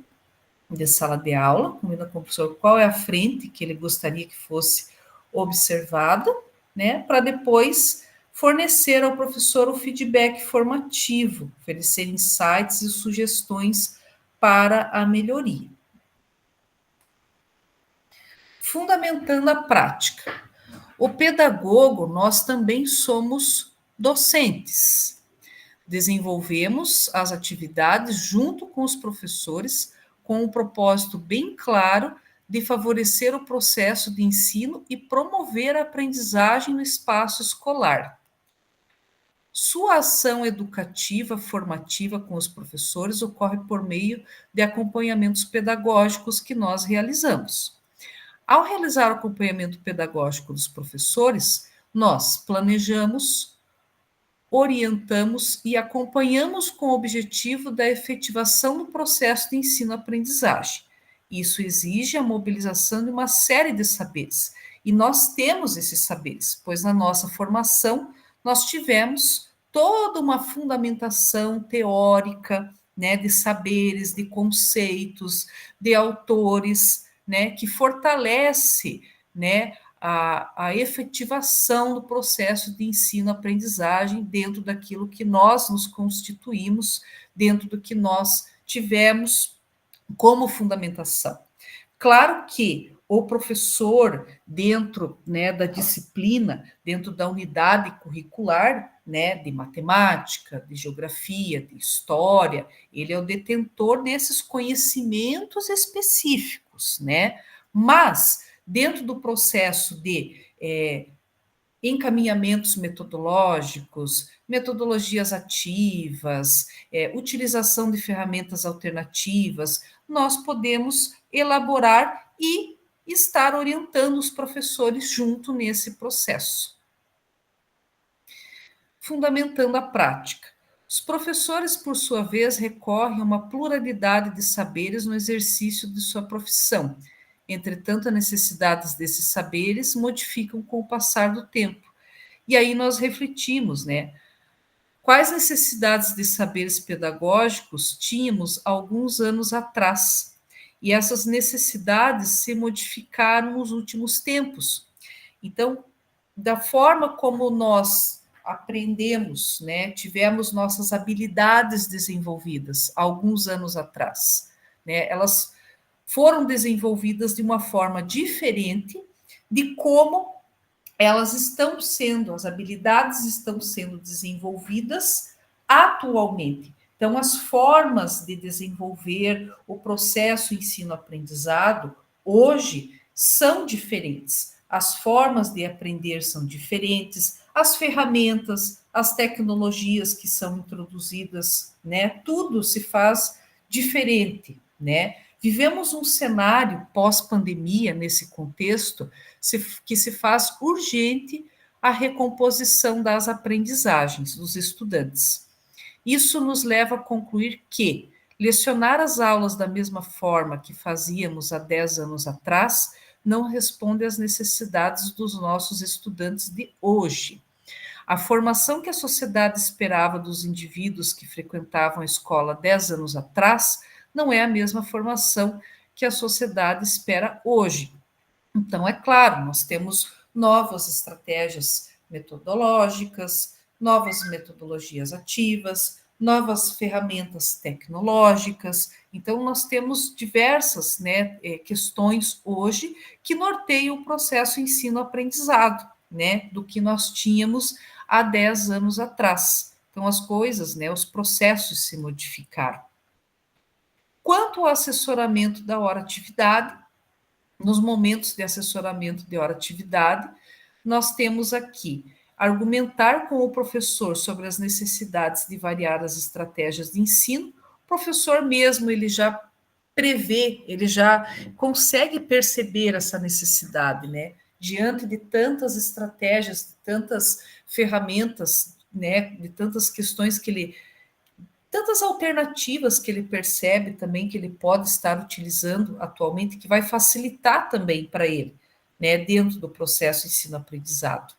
Speaker 1: de sala de aula, combina com o professor qual é a frente que ele gostaria que fosse observada, né, para depois fornecer ao professor o feedback formativo, oferecer insights e sugestões para a melhoria. Fundamentando a prática. O pedagogo, nós também somos docentes. Desenvolvemos as atividades junto com os professores, com um propósito bem claro de favorecer o processo de ensino e promover a aprendizagem no espaço escolar. Sua ação educativa, formativa com os professores ocorre por meio de acompanhamentos pedagógicos que nós realizamos. Ao realizar o acompanhamento pedagógico dos professores, nós planejamos, orientamos e acompanhamos com o objetivo da efetivação do processo de ensino-aprendizagem. Isso exige a mobilização de uma série de saberes, e nós temos esses saberes, pois na nossa formação nós tivemos toda uma fundamentação teórica, né, de saberes, de conceitos, de autores, né, que fortalece, né, a efetivação do processo de ensino-aprendizagem dentro daquilo que nós nos constituímos, dentro do que nós tivemos como fundamentação. Claro que o professor, dentro, né, da disciplina, dentro da unidade curricular, né, de matemática, de geografia, de história, ele é o detentor desses conhecimentos específicos, né? Mas, dentro do processo de encaminhamentos metodológicos, metodologias ativas, utilização de ferramentas alternativas, nós podemos elaborar e estar orientando os professores junto nesse processo. Fundamentando a prática. Os professores, por sua vez, recorrem a uma pluralidade de saberes no exercício de sua profissão. Entretanto, as necessidades desses saberes modificam com o passar do tempo. E aí nós refletimos, né? Quais necessidades de saberes pedagógicos tínhamos alguns anos atrás? E essas necessidades se modificaram nos últimos tempos. Então, da forma como nós aprendemos, né, tivemos nossas habilidades desenvolvidas alguns anos atrás, né, elas foram desenvolvidas de uma forma diferente de como elas estão sendo, as habilidades estão sendo desenvolvidas atualmente. Então, as formas de desenvolver o processo ensino-aprendizado hoje são diferentes. As formas de aprender são diferentes, as ferramentas, as tecnologias que são introduzidas, né? Tudo se faz diferente, né? Vivemos um cenário pós-pandemia nesse contexto que se faz urgente a recomposição das aprendizagens dos estudantes. Isso nos leva a concluir que lecionar as aulas da mesma forma que fazíamos há 10 anos atrás não responde às necessidades dos nossos estudantes de hoje. A formação que a sociedade esperava dos indivíduos que frequentavam a escola 10 anos atrás não é a mesma formação que a sociedade espera hoje. Então, é claro, nós temos novas estratégias metodológicas, novas metodologias ativas, novas ferramentas tecnológicas. Então, nós temos diversas, né, questões hoje que norteiam o processo ensino-aprendizado, né, do que nós tínhamos há 10 anos atrás. Então, as coisas, né, os processos se modificaram. Quanto ao assessoramento da hora-atividade, nos momentos de assessoramento de hora-atividade, nós temos aqui argumentar com o professor sobre as necessidades de variar as estratégias de ensino. O professor mesmo, ele já prevê, ele já consegue perceber essa necessidade, né? Diante de tantas estratégias, de tantas ferramentas, né? De tantas questões que ele, tantas alternativas que ele percebe também que ele pode estar utilizando atualmente, que vai facilitar também para ele, né? Dentro do processo ensino-aprendizado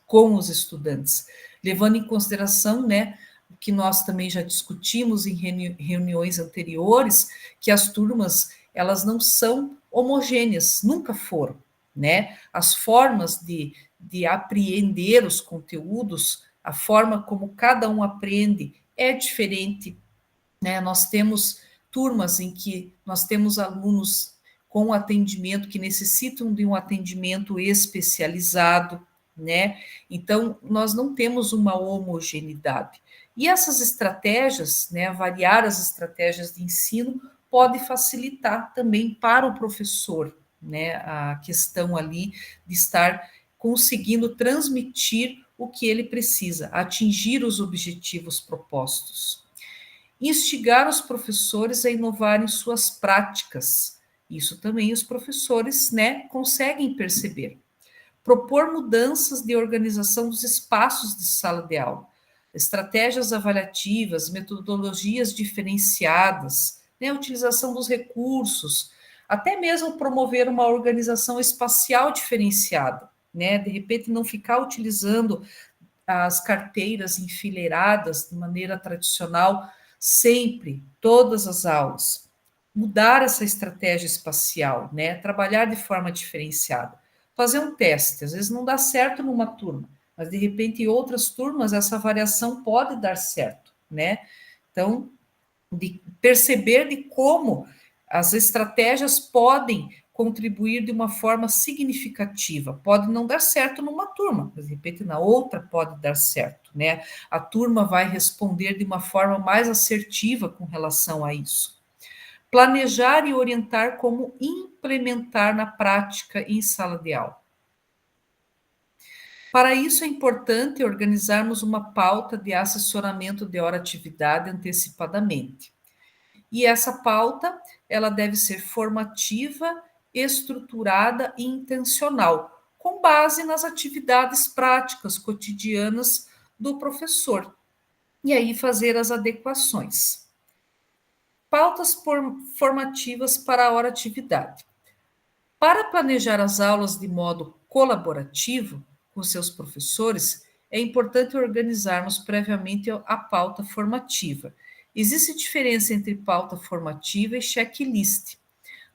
Speaker 1: com os estudantes, levando em consideração, né, o que nós também já discutimos em reuniões anteriores, que as turmas, elas não são homogêneas, nunca foram, né? As formas de apreender os conteúdos, a forma como cada um aprende é diferente, né? Nós temos turmas em que nós temos alunos com atendimento que necessitam de um atendimento especializado, né? Então, nós não temos uma homogeneidade. E essas estratégias, né, variar as estratégias de ensino, pode facilitar também para o professor, né, a questão ali de estar conseguindo transmitir o que ele precisa, atingir os objetivos propostos. Instigar os professores a inovarem suas práticas. Isso também os professores, né, conseguem perceber. Propor mudanças de organização dos espaços de sala de aula, estratégias avaliativas, metodologias diferenciadas, né, a utilização dos recursos, até mesmo promover uma organização espacial diferenciada, né, de repente não ficar utilizando as carteiras enfileiradas de maneira tradicional, sempre, todas as aulas. Mudar essa estratégia espacial, né? Trabalhar de forma diferenciada. Fazer um teste, às vezes não dá certo numa turma, mas de repente em outras turmas essa variação pode dar certo, né? Então, de perceber de como as estratégias podem contribuir de uma forma significativa. Pode não dar certo numa turma, mas de repente na outra pode dar certo, né? A turma vai responder de uma forma mais assertiva com relação a isso. Planejar e orientar como implementar na prática em sala de aula. Para isso é importante organizarmos uma pauta de assessoramento de hora-atividade antecipadamente. E essa pauta, ela deve ser formativa, estruturada e intencional, com base nas atividades práticas cotidianas do professor. E aí fazer as adequações. Pautas formativas para a hora-atividade. Para planejar as aulas de modo colaborativo com seus professores, é importante organizarmos previamente a pauta formativa. Existe diferença entre pauta formativa e checklist.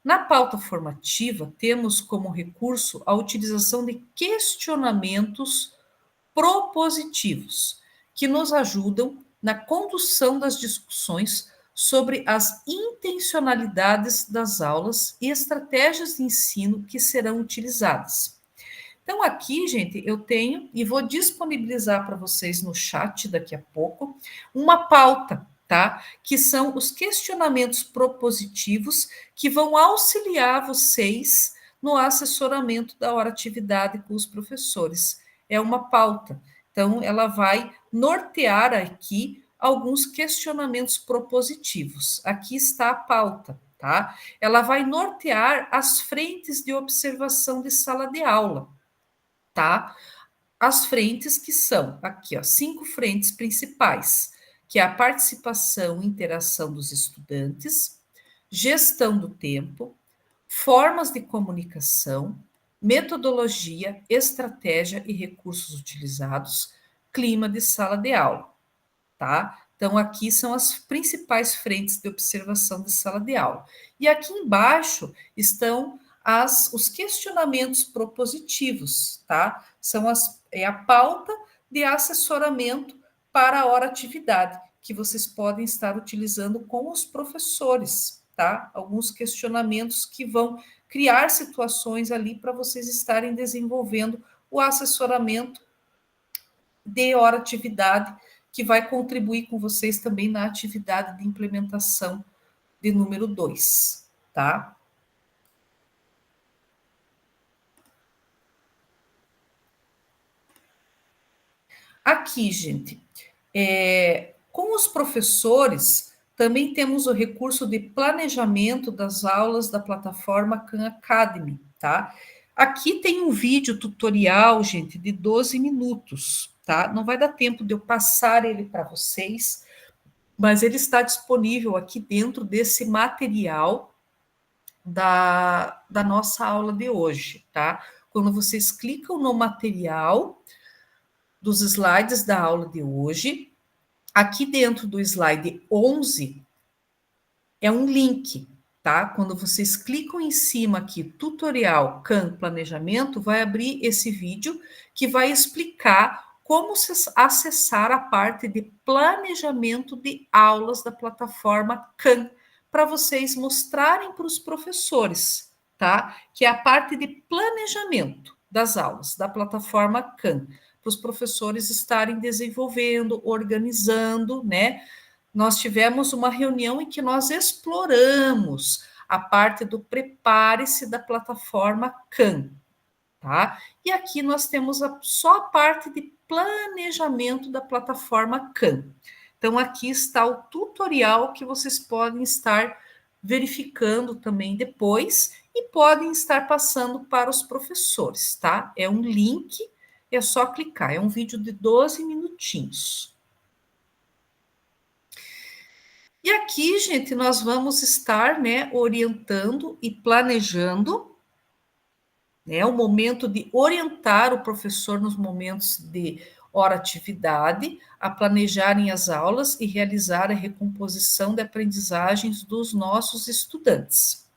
Speaker 1: Na pauta formativa, temos como recurso a utilização de questionamentos propositivos, que nos ajudam na condução das discussões sobre as intencionalidades das aulas e estratégias de ensino que serão utilizadas. Então, aqui, gente, eu tenho e vou disponibilizar para vocês no chat daqui a pouco uma pauta, tá? Que são os questionamentos propositivos que vão auxiliar vocês no assessoramento da hora-atividade com os professores. É uma pauta. Então, ela vai nortear aqui alguns questionamentos propositivos. Aqui está a pauta, tá? Ela vai nortear as frentes de observação de sala de aula, tá? As frentes que são aqui, ó, 5 frentes principais, que é a participação e interação dos estudantes, gestão do tempo, formas de comunicação, metodologia, estratégia e recursos utilizados, clima de sala de aula, tá? Então, aqui são as principais frentes de observação de sala de aula. E aqui embaixo estão os questionamentos propositivos, tá? É a pauta de assessoramento para a hora-atividade, que vocês podem estar utilizando com os professores, tá? Alguns questionamentos que vão criar situações ali para vocês estarem desenvolvendo o assessoramento de hora-atividade, que vai contribuir com vocês também na atividade de implementação de número 2, tá? Aqui, gente, com os professores, também temos o recurso de planejamento das aulas da plataforma Khan Academy, tá? Aqui tem um vídeo tutorial, gente, de 12 minutos, tá? Não vai dar tempo de eu passar ele para vocês, mas ele está disponível aqui dentro desse material da nossa aula de hoje, tá? Quando vocês clicam no material dos slides da aula de hoje, aqui dentro do slide 11 é um link, tá? Quando vocês clicam em cima aqui, tutorial Khan Planejamento, vai abrir esse vídeo que vai explicar como acessar a parte de planejamento de aulas da plataforma Khan, para vocês mostrarem para os professores, tá? Que é a parte de planejamento das aulas da plataforma Khan, para os professores estarem desenvolvendo, organizando, né? Nós tivemos uma reunião em que nós exploramos a parte do prepare-se da plataforma Khan, tá? E aqui nós temos só a parte de planejamento da plataforma Khan. Então, aqui está o tutorial que vocês podem estar verificando também depois e podem estar passando para os professores, tá? É um link, é só clicar, é um vídeo de 12 minutinhos. E aqui, gente, nós vamos estar, né, orientando e planejando, né, o momento de orientar o professor nos momentos de hora-atividade, a planejarem as aulas e realizar a recomposição de aprendizagens dos nossos estudantes.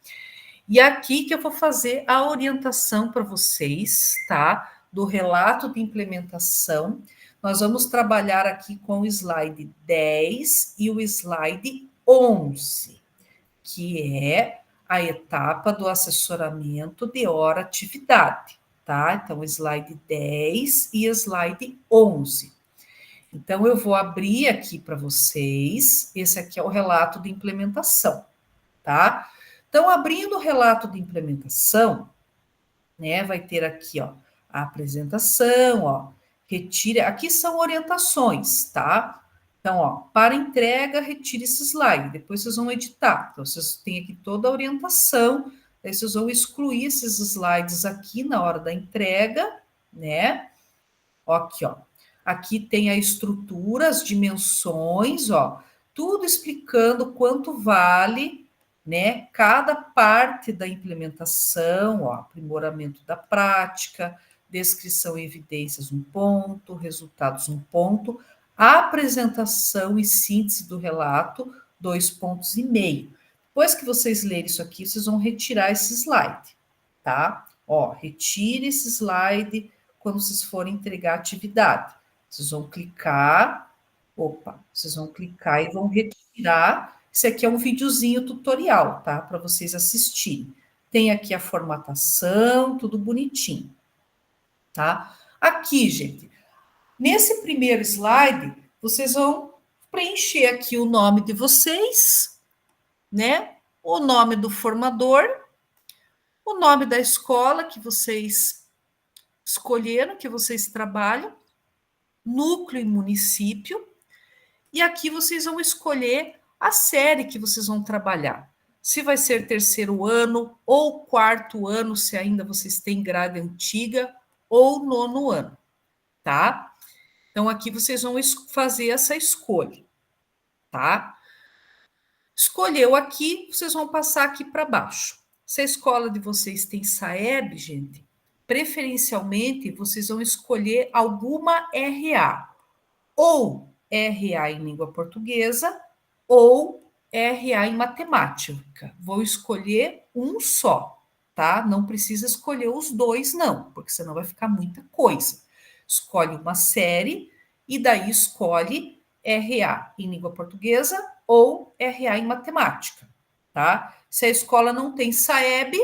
Speaker 1: E aqui que eu vou fazer a orientação para vocês, tá? Do relato de implementação. Nós vamos trabalhar aqui com o slide 10 e o slide 11, que é a etapa do assessoramento de hora-atividade, tá? Então, slide 10 e slide 11. Então, eu vou abrir aqui para vocês, esse aqui é o relato de implementação, tá? Então, abrindo o relato de implementação, né, vai ter aqui, ó, a apresentação, ó, retire, aqui são orientações, tá? Então, ó, para entrega, retire esse slide, depois vocês vão editar. Então, vocês têm aqui toda a orientação, aí vocês vão excluir esses slides aqui na hora da entrega, né? Ó, aqui, ó. Aqui tem a estrutura, as dimensões, ó, tudo explicando quanto vale, né, cada parte da implementação, ó, aprimoramento da prática, descrição e evidências, um ponto, resultados, um ponto, apresentação e síntese do relato, 2,5 pontos. Depois que vocês lerem isso aqui, vocês vão retirar esse slide, tá? Ó, retire esse slide quando vocês forem entregar a atividade. Vocês vão clicar, vocês vão clicar e vão retirar. Esse aqui é um videozinho tutorial, tá? Para vocês assistirem. Tem aqui a formatação, tudo bonitinho, tá? Aqui, gente, nesse primeiro slide, vocês vão preencher aqui o nome de vocês, né? O nome do formador, o nome da escola que vocês escolheram, que vocês trabalham, núcleo e município, e aqui vocês vão escolher a série que vocês vão trabalhar. Se vai ser terceiro ano ou quarto ano, se ainda vocês têm grade antiga, ou nono ano, tá? Então, aqui vocês vão fazer essa escolha, tá? Escolheu aqui, vocês vão passar aqui para baixo. Se a escola de vocês tem SAEB, gente, preferencialmente vocês vão escolher alguma RA, ou RA em língua portuguesa, ou RA em matemática. Vou escolher um só, tá? Não precisa escolher os dois, não, porque senão vai ficar muita coisa. Escolhe uma série e daí escolhe RA em língua portuguesa ou RA em matemática, tá? Se a escola não tem SAEB,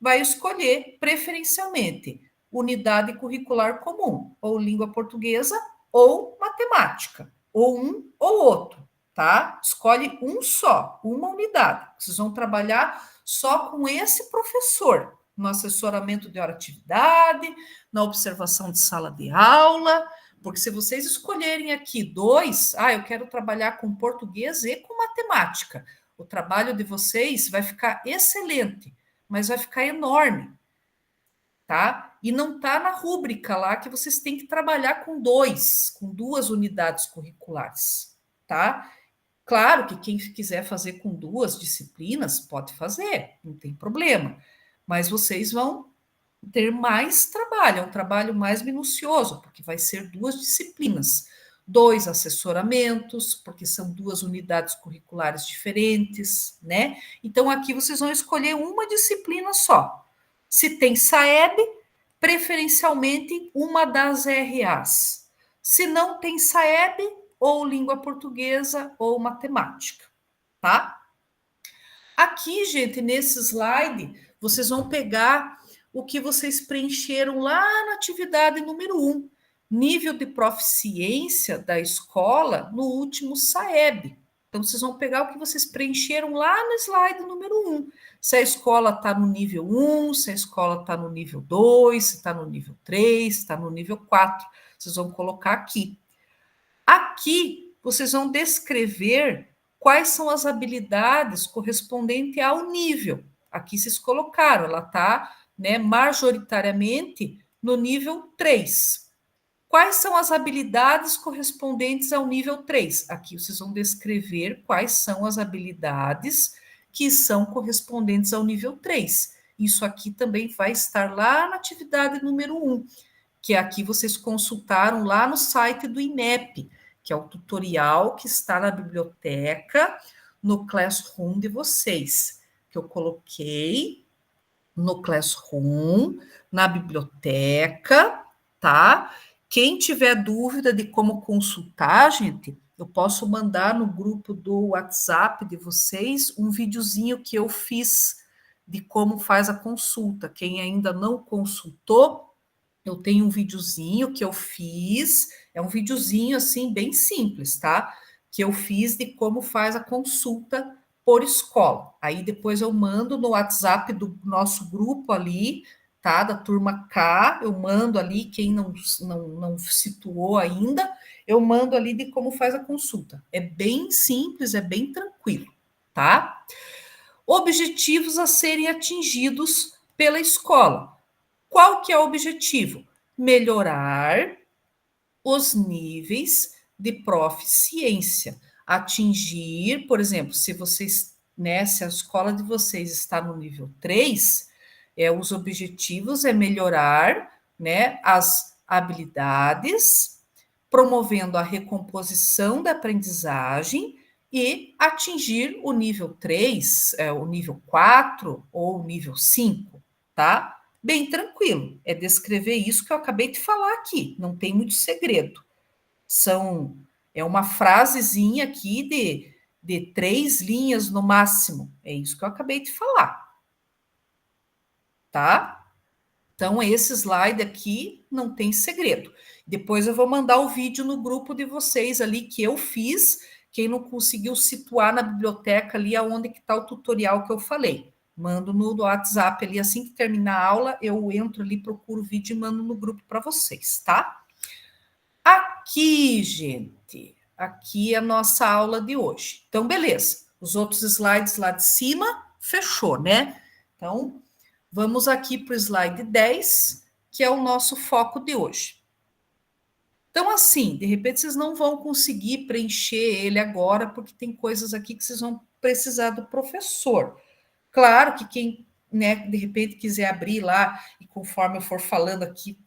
Speaker 1: vai escolher preferencialmente unidade curricular comum, ou língua portuguesa ou matemática, ou um ou outro, tá? Escolhe um só, uma unidade. Vocês vão trabalhar só com esse professor, no assessoramento de hora-atividade, na observação de sala de aula, porque se vocês escolherem aqui 2, eu quero trabalhar com português e com matemática, o trabalho de vocês vai ficar excelente, mas vai ficar enorme, tá? E não tá na rúbrica lá que vocês têm que trabalhar com 2 unidades curriculares, tá? Claro que quem quiser fazer com 2 disciplinas pode fazer, não tem problema, mas vocês vão ter mais trabalho, é um trabalho mais minucioso, porque vai ser 2 disciplinas, 2 assessoramentos, porque são 2 unidades curriculares diferentes, né? Então, aqui vocês vão escolher uma disciplina só. Se tem SAEB, preferencialmente uma das RAs. Se não tem SAEB, ou língua portuguesa ou matemática, tá? Aqui, gente, nesse slide, vocês vão pegar o que vocês preencheram lá na atividade número 1, nível de proficiência da escola no último SAEB. Então, vocês vão pegar o que vocês preencheram lá no slide número 1. Se a escola está no nível 1, se a escola está no nível 2, se está no nível 3, se está no nível 4. Vocês vão colocar aqui. Aqui, vocês vão descrever quais são as habilidades correspondentes ao nível. Aqui vocês colocaram, ela está, né, majoritariamente no nível 3. Quais são as habilidades correspondentes ao nível 3? Aqui vocês vão descrever quais são as habilidades que são correspondentes ao nível 3. Isso aqui também vai estar lá na atividade número 1, que aqui vocês consultaram lá no site do INEP, que é o tutorial que está na biblioteca, no Classroom de vocês, que eu coloquei no Classroom, na biblioteca, tá? Quem tiver dúvida de como consultar, gente, eu posso mandar no grupo do WhatsApp de vocês um videozinho que eu fiz de como faz a consulta. Quem ainda não consultou, eu tenho um videozinho que eu fiz, é um videozinho assim bem simples, tá? Que eu fiz de como faz a consulta por escola. Aí depois eu mando no WhatsApp do nosso grupo ali, tá? Da turma K, eu mando ali, quem não situou ainda, eu mando ali de como faz a consulta. É bem simples, é bem tranquilo, tá? Objetivos a serem atingidos pela escola. Qual que é o objetivo? Melhorar os níveis de proficiência. Atingir, por exemplo, se vocês, né, se a escola de vocês está no nível 3, os objetivos é melhorar, né, as habilidades, promovendo a recomposição da aprendizagem e atingir o nível 3, o nível 4 ou o nível 5, tá? Bem tranquilo, é descrever isso que eu acabei de falar aqui, não tem muito segredo. É uma frasezinha aqui de 3 linhas no máximo, é isso que eu acabei de falar, tá? Então, esse slide aqui não tem segredo. Depois eu vou mandar o vídeo no grupo de vocês ali que eu fiz, quem não conseguiu situar na biblioteca ali aonde que está o tutorial que eu falei. Mando no WhatsApp ali, assim que terminar a aula, eu entro ali, procuro o vídeo e mando no grupo para vocês, tá? Aqui, gente, aqui é a nossa aula de hoje. Então, beleza. Os outros slides lá de cima, fechou, né? Então, vamos aqui para o slide 10, que é o nosso foco de hoje. Então, assim, de repente vocês não vão conseguir preencher ele agora, porque tem coisas aqui que vocês vão precisar do professor. Claro que quem, né, de repente quiser abrir lá, e conforme eu for falando aqui,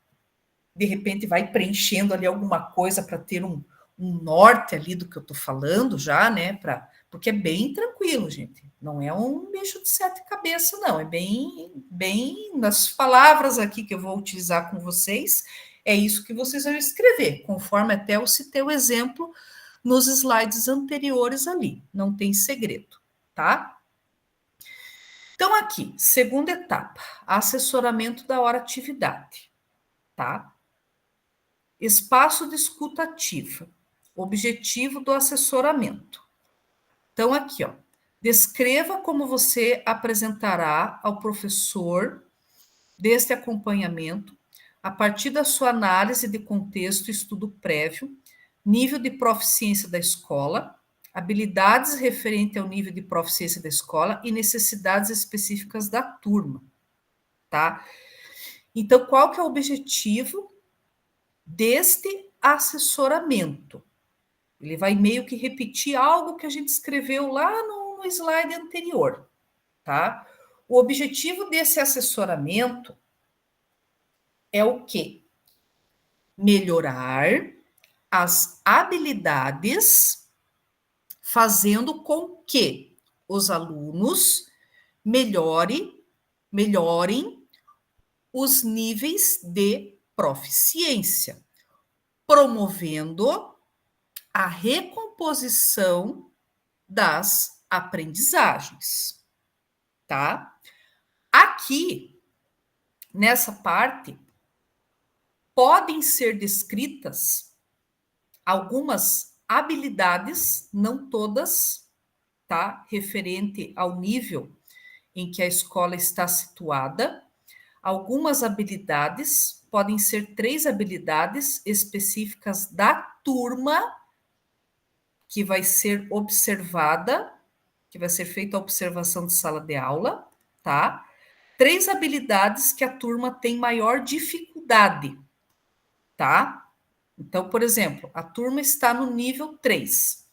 Speaker 1: de repente vai preenchendo ali alguma coisa para ter um norte ali do que eu estou falando já, né, porque é bem tranquilo, gente. Não é um bicho de 7 cabeças, não. É bem nas palavras aqui que eu vou utilizar com vocês, é isso que vocês vão escrever, conforme até eu citei o exemplo nos slides anteriores ali. Não tem segredo, tá? Então, aqui, segunda etapa, assessoramento da hora-atividade, tá? Espaço de escuta ativa, objetivo do assessoramento. Então, aqui, ó, descreva como você apresentará ao professor deste acompanhamento, a partir da sua análise de contexto e estudo prévio, nível de proficiência da escola, habilidades referentes ao nível de proficiência da escola e necessidades específicas da turma, tá? Então, qual que é o objetivo deste assessoramento? Ele vai meio que repetir algo que a gente escreveu lá no slide anterior, tá? O objetivo desse assessoramento é o quê? Melhorar as habilidades, fazendo com que os alunos melhorem os níveis de proficiência, promovendo a recomposição das aprendizagens, tá? Aqui, nessa parte, podem ser descritas algumas habilidades, não todas, tá? Referente ao nível em que a escola está situada. Algumas habilidades, podem ser 3 habilidades específicas da turma que vai ser observada, que vai ser feita a observação de sala de aula, tá? 3 habilidades que a turma tem maior dificuldade, tá? Então, por exemplo, a turma está no nível 3.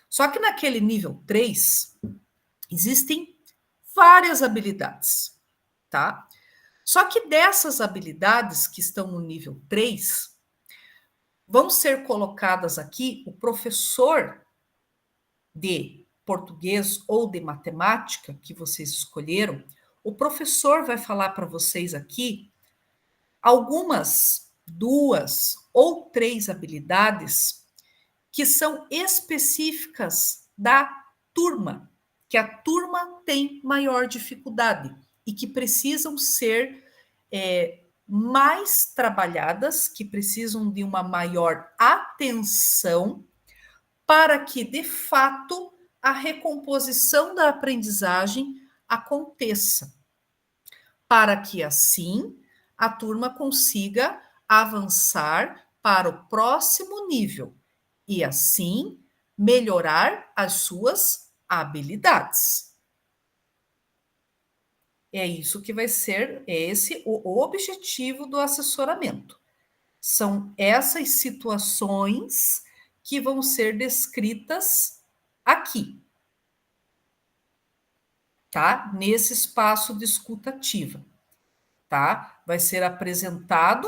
Speaker 1: Só que naquele nível 3, existem várias habilidades, tá? Só que dessas habilidades que estão no nível 3, vão ser colocadas aqui o professor de português ou de matemática que vocês escolheram. O professor vai falar para vocês aqui algumas 2 ou 3 habilidades que são específicas da turma, que a turma tem maior dificuldade e que precisam ser mais trabalhadas, que precisam de uma maior atenção para que, de fato, a recomposição da aprendizagem aconteça, para que, assim, a turma consiga avançar para o próximo nível e, assim, melhorar as suas habilidades. É isso que vai ser o objetivo do assessoramento. São essas situações que vão ser descritas aqui, tá? Nesse espaço de escuta ativa, tá? Vai ser apresentado,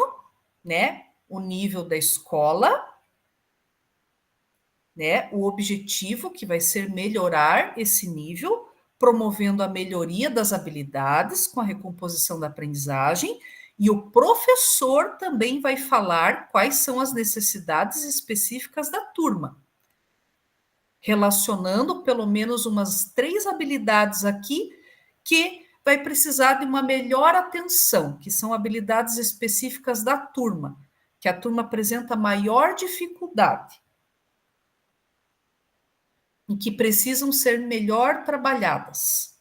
Speaker 1: né, o nível da escola, né? O objetivo que vai ser melhorar esse nível, promovendo a melhoria das habilidades com a recomposição da aprendizagem, e o professor também vai falar quais são as necessidades específicas da turma, relacionando pelo menos umas 3 habilidades aqui que vai precisar de uma melhor atenção, que são habilidades específicas da turma, que a turma apresenta maior dificuldade e que precisam ser melhor trabalhadas,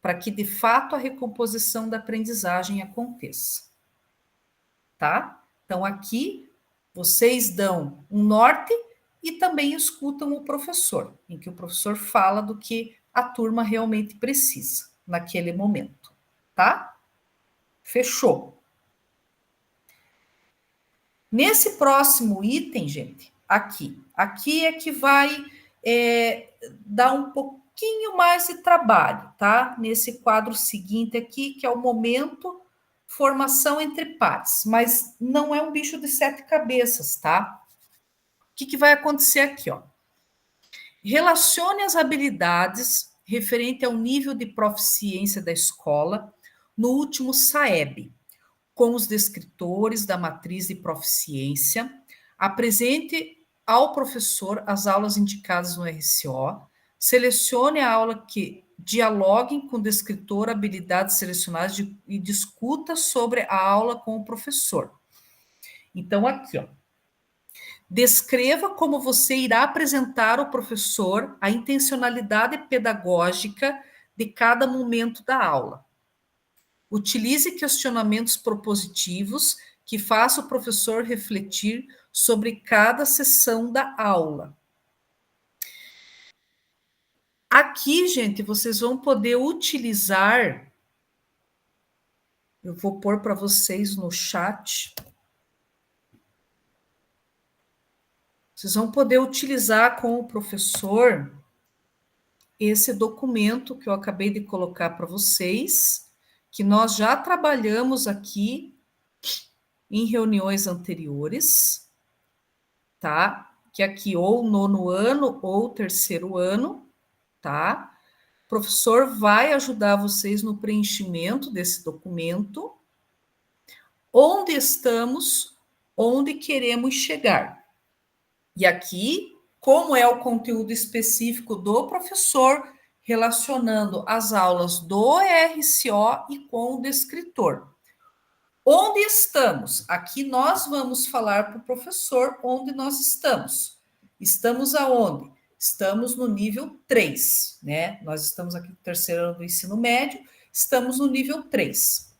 Speaker 1: para que, de fato, a recomposição da aprendizagem aconteça. Tá? Então, aqui, vocês dão um norte e também escutam o professor, em que o professor fala do que a turma realmente precisa naquele momento. Tá? Fechou. Nesse próximo item, gente, aqui é que vai dar um pouquinho mais de trabalho, tá? Nesse quadro seguinte aqui, que é o momento formação entre pares, mas não é um bicho de 7 cabeças, tá? O que vai acontecer aqui, ó? Relacione as habilidades referente ao nível de proficiência da escola no último SAEB, com os descritores da matriz de proficiência, apresente ao professor as aulas indicadas no RCO, selecione a aula que dialoguem com o descritor habilidades selecionadas e discuta sobre a aula com o professor. Então, aqui, ó, Descreva como você irá apresentar ao professor a intencionalidade pedagógica de cada momento da aula. Utilize questionamentos propositivos que façam o professor refletir sobre cada sessão da aula. Aqui, gente, vocês vão poder utilizar, eu vou pôr para vocês no chat. Vocês vão poder utilizar com o professor esse documento que eu acabei de colocar para vocês, que nós já trabalhamos aqui em reuniões anteriores, tá? Que aqui ou nono ano ou terceiro ano, tá? O professor vai ajudar vocês no preenchimento desse documento. Onde estamos, onde queremos chegar. E aqui, como é o conteúdo específico do professor, relacionando as aulas do RCO e com o descritor. Onde estamos? Aqui nós vamos falar para o professor onde nós estamos. Estamos aonde? Estamos no nível 3, né? Nós estamos aqui no terceiro ano do ensino médio, estamos no nível 3.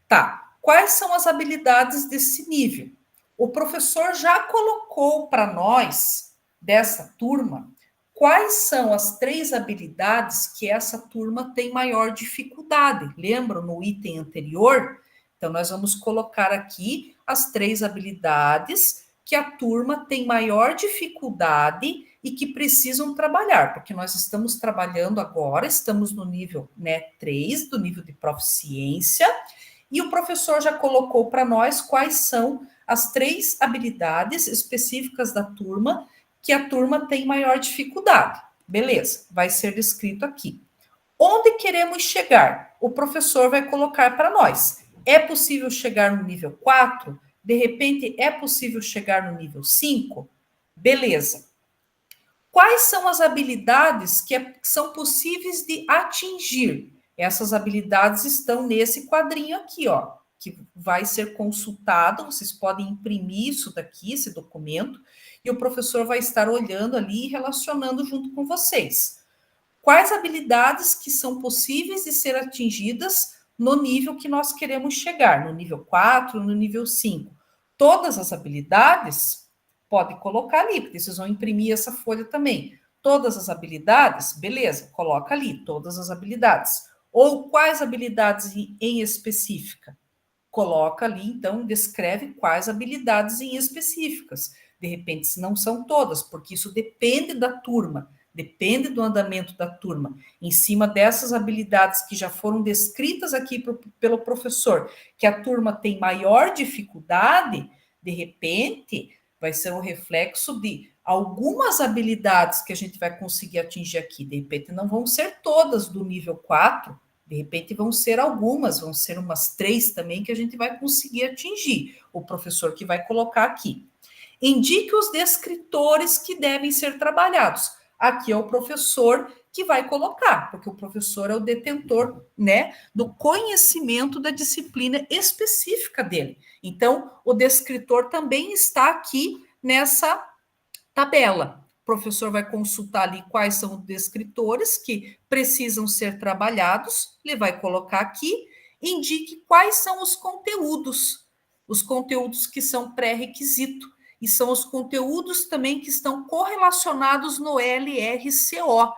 Speaker 1: Tá, quais são as habilidades desse nível? O professor já colocou para nós, dessa turma, quais são as 3 habilidades que essa turma tem maior dificuldade. Lembram no item anterior? Então, nós vamos colocar aqui as 3 habilidades que a turma tem maior dificuldade e que precisam trabalhar, porque nós estamos trabalhando agora, estamos no nível 3, do nível de proficiência, e o professor já colocou para nós quais são as 3 habilidades específicas da turma que a turma tem maior dificuldade. Beleza, vai ser descrito aqui. Onde queremos chegar? O professor vai colocar para nós. É possível chegar no nível 4? De repente, é possível chegar no nível 5? Beleza. Quais são as habilidades que são possíveis de atingir? Essas habilidades estão nesse quadrinho aqui, ó, que vai ser consultado. Vocês podem imprimir isso daqui, esse documento, e o professor vai estar olhando ali e relacionando junto com vocês. Quais habilidades que são possíveis de ser atingidas no nível que nós queremos chegar, no nível 4, no nível 5? Todas as habilidades, pode colocar ali, porque vocês vão imprimir essa folha também. Todas as habilidades, beleza, coloca ali, todas as habilidades. Ou quais habilidades em específica? Coloca ali, então, descreve quais habilidades em específicas. De repente, se não são todas, porque isso depende da turma, depende do andamento da turma. Em cima dessas habilidades que já foram descritas aqui pelo professor, que a turma tem maior dificuldade, de repente, vai ser um reflexo de algumas habilidades que a gente vai conseguir atingir aqui. De repente, não vão ser todas do nível 4, de repente vão ser algumas, vão ser umas 3 também que a gente vai conseguir atingir. O professor que vai colocar aqui. Indique os descritores que devem ser trabalhados. Aqui é o professor que vai colocar, porque o professor é o detentor, né, do conhecimento da disciplina específica dele. Então, o descritor também está aqui nessa tabela. O professor vai consultar ali quais são os descritores que precisam ser trabalhados, ele vai colocar aqui, indique quais são os conteúdos que são pré-requisito, e são os conteúdos também que estão correlacionados no LRCO,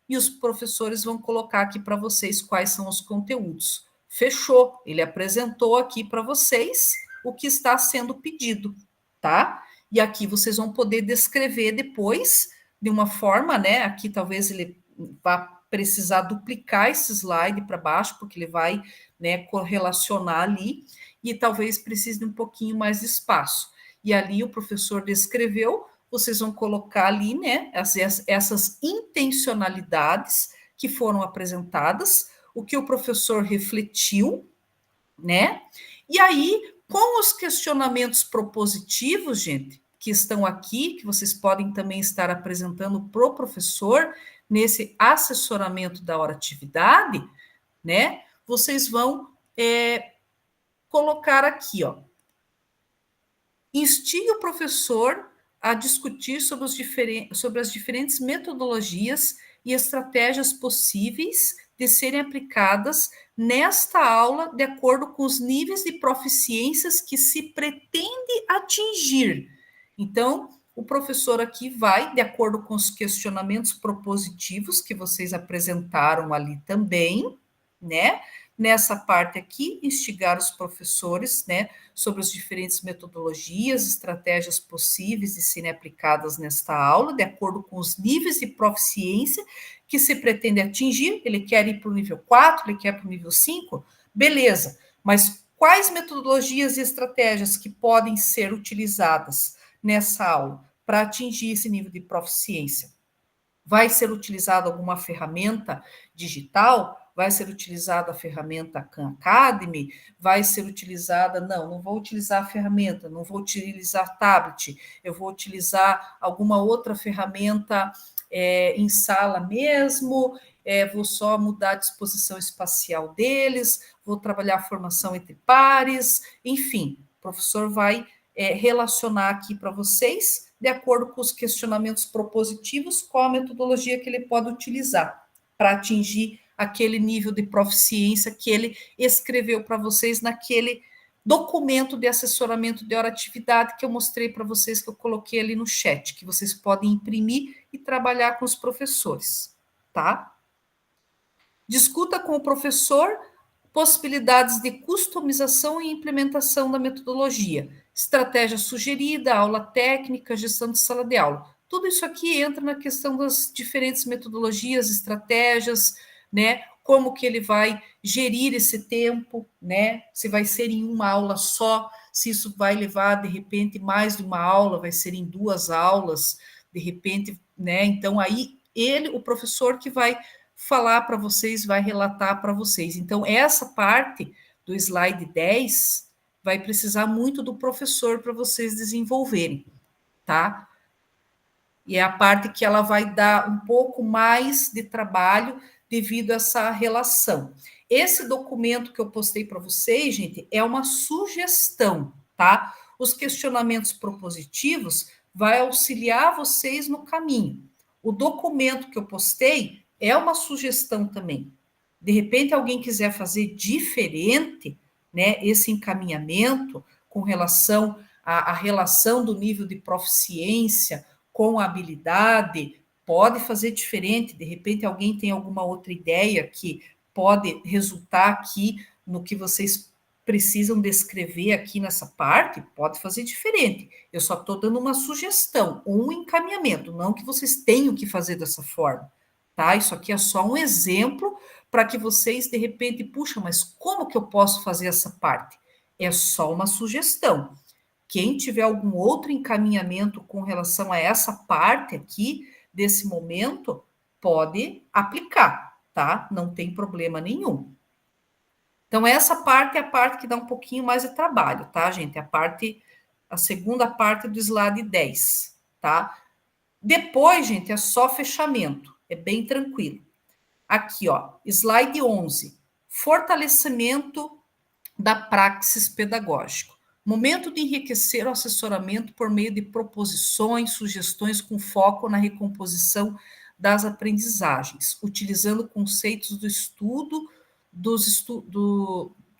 Speaker 1: e os professores vão colocar aqui para vocês quais são os conteúdos. Fechou, ele apresentou aqui para vocês o que está sendo pedido, tá? E aqui vocês vão poder descrever depois, de uma forma, né? Aqui talvez ele vá precisar duplicar esse slide para baixo, porque ele vai, né, correlacionar ali, e talvez precise de um pouquinho mais de espaço. E ali o professor descreveu, vocês vão colocar ali, né, essas intencionalidades que foram apresentadas, o que o professor refletiu, né? E aí, com os questionamentos propositivos, gente, que estão aqui, que vocês podem também estar apresentando para o professor nesse assessoramento da hora-atividade, né? Vocês vão colocar aqui, ó. Instigue o professor a discutir sobre as diferentes metodologias e estratégias possíveis de serem aplicadas nesta aula, de acordo com os níveis de proficiências que se pretende atingir. Então, o professor aqui vai, de acordo com os questionamentos propositivos que vocês apresentaram ali também, né? Nessa parte aqui, instigar os professores, né, sobre as diferentes metodologias, estratégias possíveis de serem aplicadas nesta aula, de acordo com os níveis de proficiência que se pretende atingir. Ele quer ir para o nível 4, ele quer para o nível 5, beleza, mas quais metodologias e estratégias que podem ser utilizadas nessa aula para atingir esse nível de proficiência? Vai ser utilizada alguma ferramenta digital? Vai ser utilizada a ferramenta Khan Academy? Vai ser utilizada... Não vou utilizar a ferramenta, não vou utilizar tablet, eu vou utilizar alguma outra ferramenta em sala mesmo, vou só mudar a disposição espacial deles, vou trabalhar a formação entre pares, enfim, o professor vai relacionar aqui para vocês, de acordo com os questionamentos propositivos, qual a metodologia que ele pode utilizar para atingir aquele nível de proficiência que ele escreveu para vocês naquele documento de assessoramento de hora-atividade que eu mostrei para vocês, que eu coloquei ali no chat, que vocês podem imprimir e trabalhar com os professores, tá? Discuta com o professor possibilidades de customização e implementação da metodologia, estratégia sugerida, aula técnica, gestão de sala de aula. Tudo isso aqui entra na questão das diferentes metodologias, estratégias, né? Como que ele vai gerir esse tempo, né? Se vai ser em uma aula só, se isso vai levar, de repente, mais de uma aula, vai ser em 2 aulas, de repente, né? Então, aí, o professor que vai falar para vocês, vai relatar para vocês. Então, essa parte do slide 10 vai precisar muito do professor para vocês desenvolverem, tá? E é a parte que ela vai dar um pouco mais de trabalho devido a essa relação. Esse documento que eu postei para vocês, gente, é uma sugestão, tá? Os questionamentos propositivos vai auxiliar vocês no caminho. O documento que eu postei é uma sugestão também. De repente, alguém quiser fazer diferente, né, esse encaminhamento com relação à relação do nível de proficiência com a habilidade, pode fazer diferente. De repente, alguém tem alguma outra ideia que pode resultar aqui no que vocês precisam descrever aqui nessa parte, pode fazer diferente. Eu só estou dando uma sugestão, um encaminhamento, não que vocês tenham que fazer dessa forma, tá? Isso aqui é só um exemplo para que vocês, de repente, puxa, mas como que eu posso fazer essa parte? É só uma sugestão. Quem tiver algum outro encaminhamento com relação a essa parte aqui, desse momento, pode aplicar, tá? Não tem problema nenhum. Então, essa parte é a parte que dá um pouquinho mais de trabalho, tá, gente? A segunda parte do slide 10, tá? Depois, gente, é só fechamento, é bem tranquilo. Aqui, ó, slide 11, fortalecimento da praxis pedagógico. Momento de enriquecer o assessoramento por meio de proposições, sugestões com foco na recomposição das aprendizagens, utilizando conceitos do estudo,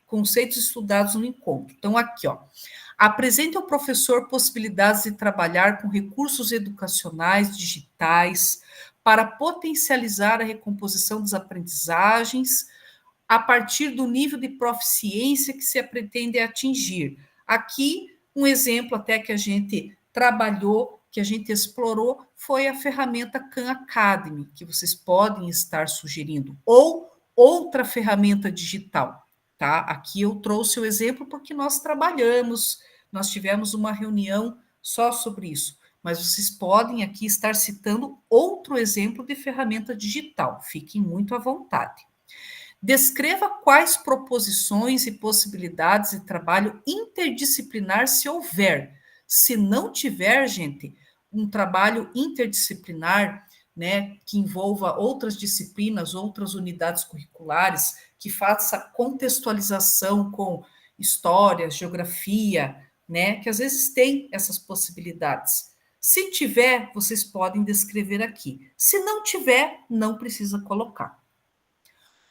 Speaker 1: conceitos estudados no encontro. Então, aqui, ó, apresente ao professor possibilidades de trabalhar com recursos educacionais digitais para potencializar a recomposição das aprendizagens a partir do nível de proficiência que se pretende atingir. Aqui, um exemplo até que a gente trabalhou, que a gente explorou, foi a ferramenta Khan Academy, que vocês podem estar sugerindo, ou outra ferramenta digital, tá? Aqui eu trouxe o exemplo porque nós trabalhamos, nós tivemos uma reunião só sobre isso, mas vocês podem aqui estar citando outro exemplo de ferramenta digital, fiquem muito à vontade. Descreva quais proposições e possibilidades de trabalho interdisciplinar se houver. Se não tiver, gente, um trabalho interdisciplinar, né, que envolva outras disciplinas, outras unidades curriculares, que faça contextualização com história, geografia, né, que às vezes tem essas possibilidades. Se tiver, vocês podem descrever aqui. Se não tiver, não precisa colocar.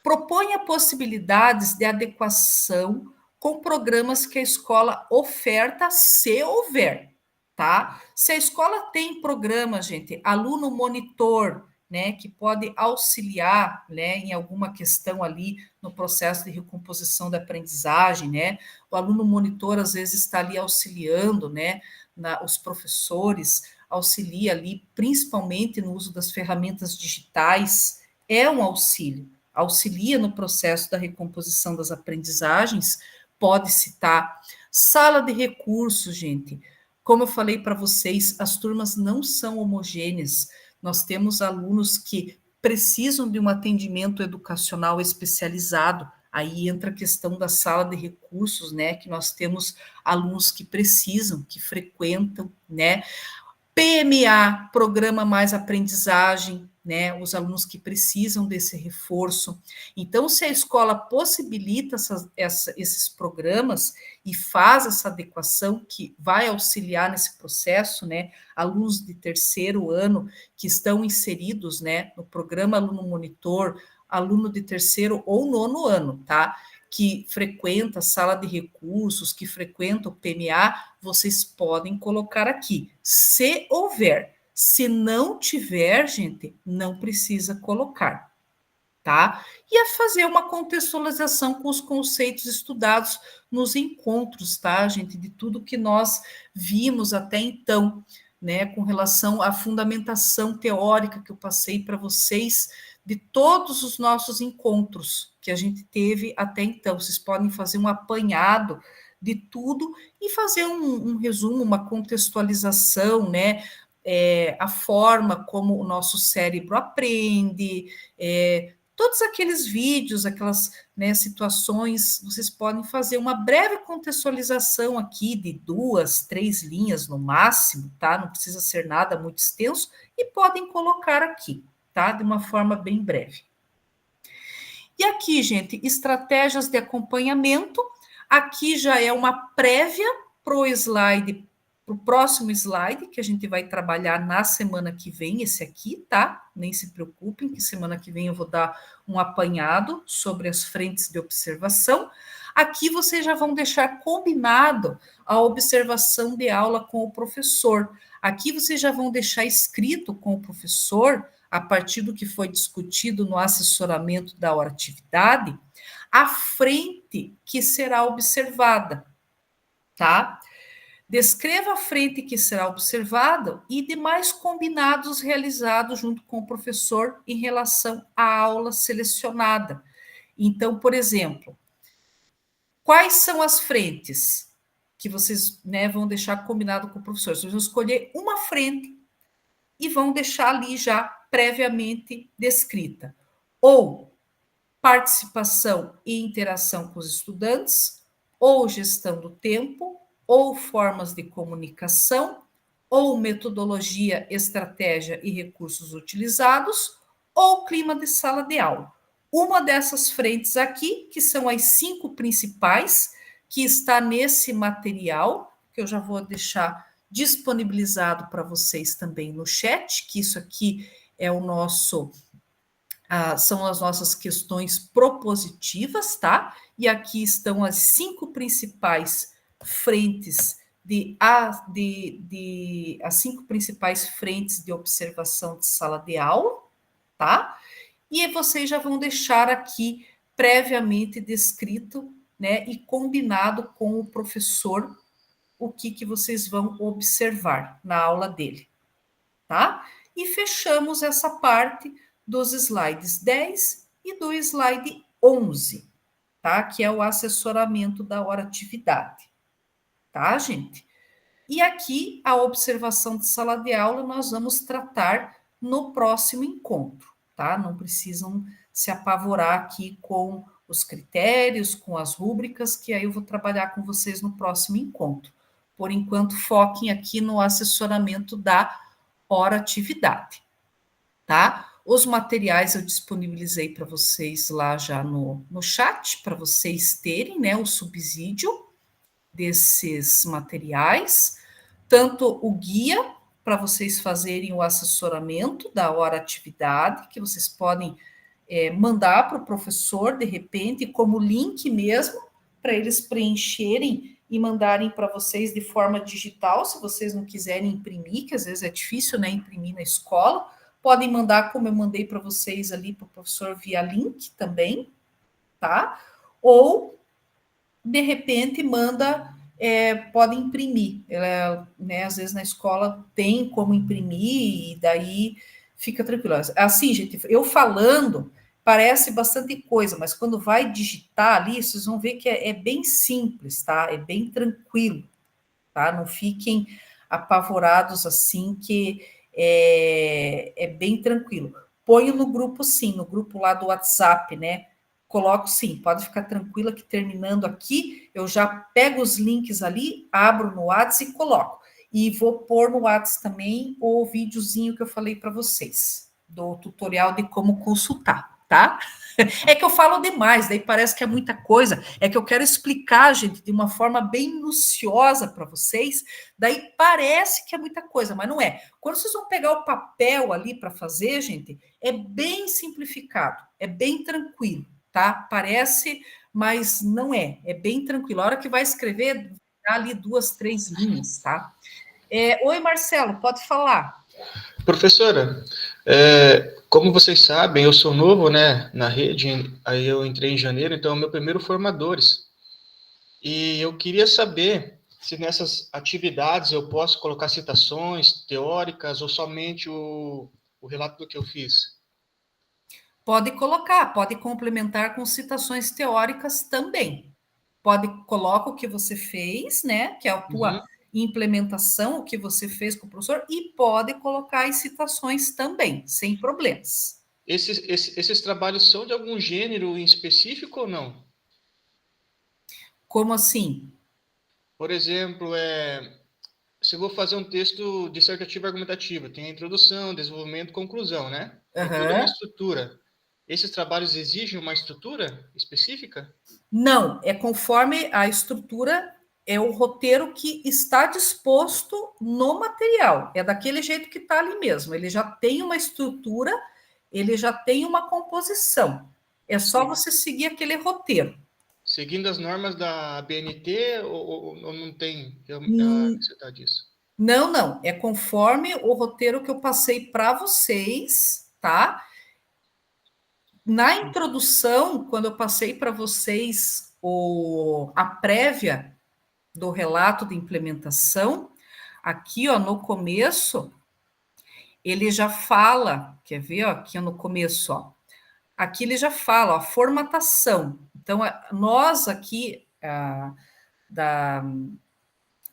Speaker 1: Proponha possibilidades de adequação com programas que a escola oferta, se houver, tá? Se a escola tem programa, gente, aluno monitor, né, que pode auxiliar, né, em alguma questão ali no processo de recomposição da aprendizagem, né? O aluno monitor às vezes está ali auxiliando, né, os professores, auxilia ali principalmente no uso das ferramentas digitais, é um auxílio, auxilia no processo da recomposição das aprendizagens, pode citar. Sala de recursos, gente. Como eu falei para vocês, as turmas não são homogêneas. Nós temos alunos que precisam de um atendimento educacional especializado. Aí entra a questão da sala de recursos, né? Que nós temos alunos que precisam, que frequentam, né? PMA, Programa Mais Aprendizagem, né? Os alunos que precisam desse reforço. Então, se a escola possibilita esses programas e faz essa adequação que vai auxiliar nesse processo, né? Alunos de terceiro ano que estão inseridos, né, no programa Aluno Monitor, aluno de terceiro ou nono ano, tá? Que frequenta a sala de recursos, que frequenta o PMA, vocês podem colocar aqui, se houver. Se não tiver, gente, não precisa colocar, tá? E é fazer uma contextualização com os conceitos estudados nos encontros, tá, gente? De tudo que nós vimos até então, né? Com relação à fundamentação teórica que eu passei para vocês de todos os nossos encontros que a gente teve até então. Vocês podem fazer um apanhado de tudo e fazer um resumo, uma contextualização, né? A forma como o nosso cérebro aprende, todos aqueles vídeos, aquelas, né, situações, vocês podem fazer uma breve contextualização aqui de 2, 3 linhas no máximo, tá? Não precisa ser nada muito extenso e podem colocar aqui, tá? De uma forma bem breve. E aqui, gente, estratégias de acompanhamento. Aqui já é uma prévia para o slide, para o próximo slide, que a gente vai trabalhar na semana que vem, esse aqui, tá? Nem se preocupem, que semana que vem eu vou dar um apanhado sobre as frentes de observação. Aqui vocês já vão deixar combinado a observação de aula com o professor. Aqui vocês já vão deixar escrito com o professor, a partir do que foi discutido no assessoramento da hora-atividade, a frente que será observada, tá? Descreva a frente que será observada e demais combinados realizados junto com o professor em relação à aula selecionada. Então, por exemplo, quais são as frentes que vocês, né, vão deixar combinado com o professor? Vocês vão escolher uma frente e vão deixar ali já previamente descrita. Ou participação e interação com os estudantes, ou gestão do tempo, ou formas de comunicação, ou metodologia, estratégia e recursos utilizados, ou clima de sala de aula. Uma dessas frentes aqui, que são as 5 principais, que está nesse material, que eu já vou deixar disponibilizado para vocês também no chat, que isso aqui é o nosso... são as nossas questões propositivas, tá? E aqui estão as 5 principais frentes as 5 principais frentes de observação de sala de aula, tá? E vocês já vão deixar aqui previamente descrito, né, e combinado com o professor o que vocês vão observar na aula dele, tá? E fechamos essa parte dos slides 10 e do slide 11, tá? Que é o assessoramento da hora-atividade. Tá, gente? E aqui, a observação de sala de aula, nós vamos tratar no próximo encontro, tá? Não precisam se apavorar aqui com os critérios, com as rúbricas, que aí eu vou trabalhar com vocês no próximo encontro. Por enquanto, foquem aqui no assessoramento da hora-atividade, tá? Os materiais eu disponibilizei para vocês lá já no chat, para vocês terem, né, o subsídio desses materiais, tanto o guia para vocês fazerem o assessoramento da hora atividade, que vocês podem mandar para o professor, de repente, como link mesmo, para eles preencherem e mandarem para vocês de forma digital, se vocês não quiserem imprimir, que às vezes é difícil, né, imprimir na escola, podem mandar como eu mandei para vocês ali, para o professor via link também, tá? Ou, de repente, pode imprimir, né, às vezes na escola tem como imprimir, e daí fica tranquilo. Assim, gente, eu falando, parece bastante coisa, mas quando vai digitar ali, vocês vão ver que é bem simples, tá? É bem tranquilo, tá? Não fiquem apavorados assim, que é bem tranquilo. Ponho no grupo, sim, no grupo lá do WhatsApp, né? Coloco sim, pode ficar tranquila que terminando aqui, eu já pego os links ali, abro no WhatsApp e coloco. E vou pôr no WhatsApp também o videozinho que eu falei para vocês, do tutorial de como consultar, tá? É que eu falo demais, daí parece que é muita coisa, é que eu quero explicar, gente, de uma forma bem minuciosa para vocês, daí parece que é muita coisa, mas não é. Quando vocês vão pegar o papel ali para fazer, gente, é bem simplificado, é bem tranquilo, tá? Parece, mas não é, é bem tranquilo. A hora que vai escrever, dá ali 2, 3 linhas, tá? Oi, Marcelo, pode falar.
Speaker 5: Professora, como vocês sabem, eu sou novo, né, na rede, aí eu entrei em janeiro, então é o meu primeiro formadores. E eu queria saber se nessas atividades eu posso colocar citações teóricas ou somente o relato do que eu fiz.
Speaker 1: Pode colocar, pode complementar com citações teóricas também. Coloca o que você fez, né, que é a tua implementação, o que você fez com o professor, e pode colocar as citações também, sem problemas.
Speaker 5: Esses trabalhos são de algum gênero em específico ou não?
Speaker 1: Como assim?
Speaker 5: Por exemplo, se eu vou fazer um texto dissertativo argumentativo, tem a introdução, desenvolvimento, conclusão, né? Tem toda uma estrutura. Esses trabalhos exigem uma estrutura específica?
Speaker 1: Não, é conforme a estrutura, é o roteiro que está disposto no material. É daquele jeito que está ali mesmo. Ele já tem uma estrutura, ele já tem uma composição. É só você seguir aquele roteiro.
Speaker 5: Seguindo as normas da BNT ou não tem a necessidade disso?
Speaker 1: Não, não. É conforme o roteiro que eu passei para vocês, tá? Na introdução, quando eu passei para vocês a prévia do relato de implementação, aqui, ó, no começo, ele já fala, quer ver, ó, aqui no começo, ó, aqui ele já fala, ó, a formatação. Então, nós aqui, a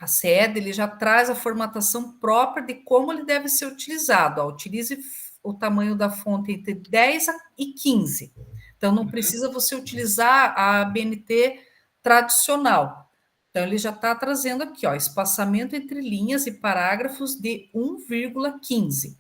Speaker 1: SED, ele já traz a formatação própria de como ele deve ser utilizado. Ó, utilize o tamanho da fonte entre 10 e 15. Então, não precisa você utilizar a BNT tradicional. Então, ele já está trazendo aqui, ó, espaçamento entre linhas e parágrafos de 1,15.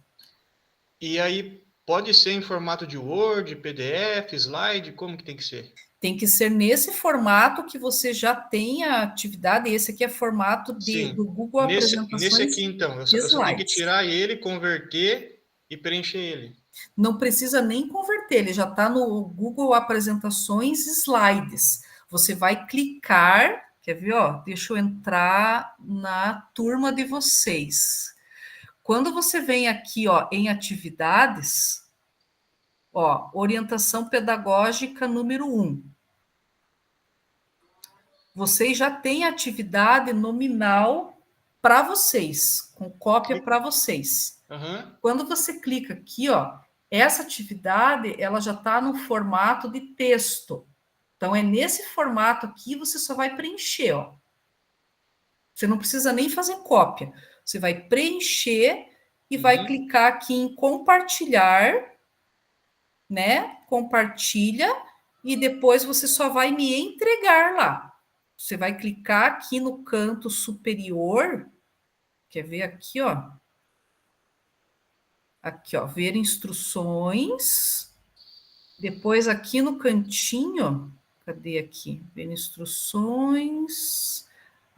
Speaker 5: E aí, pode ser em formato de Word, PDF, slide, como que tem que ser?
Speaker 1: Tem que ser nesse formato que você já tem a atividade. Esse aqui é formato do Google Apresentações.
Speaker 5: Nesse aqui, então, eu só tenho que tirar ele, converter e preencher ele.
Speaker 1: Não precisa nem converter, ele já está no Google Apresentações Slides. Você vai clicar, quer ver, ó? Deixa eu entrar na turma de vocês. Quando você vem aqui, ó, em atividades, ó, orientação pedagógica número 1. Vocês já têm atividade nominal para vocês, com cópia para vocês. Quando você clica aqui, ó, essa atividade, ela já está no formato de texto. Então, é nesse formato aqui, você só vai preencher, ó. Você não precisa nem fazer cópia. Você vai preencher e vai clicar aqui em compartilhar, né? Compartilha, e depois você só vai me entregar lá. Você vai clicar aqui no canto superior, quer ver aqui, ó? Aqui, ó, ver instruções. Depois aqui no cantinho, cadê aqui? Ver instruções.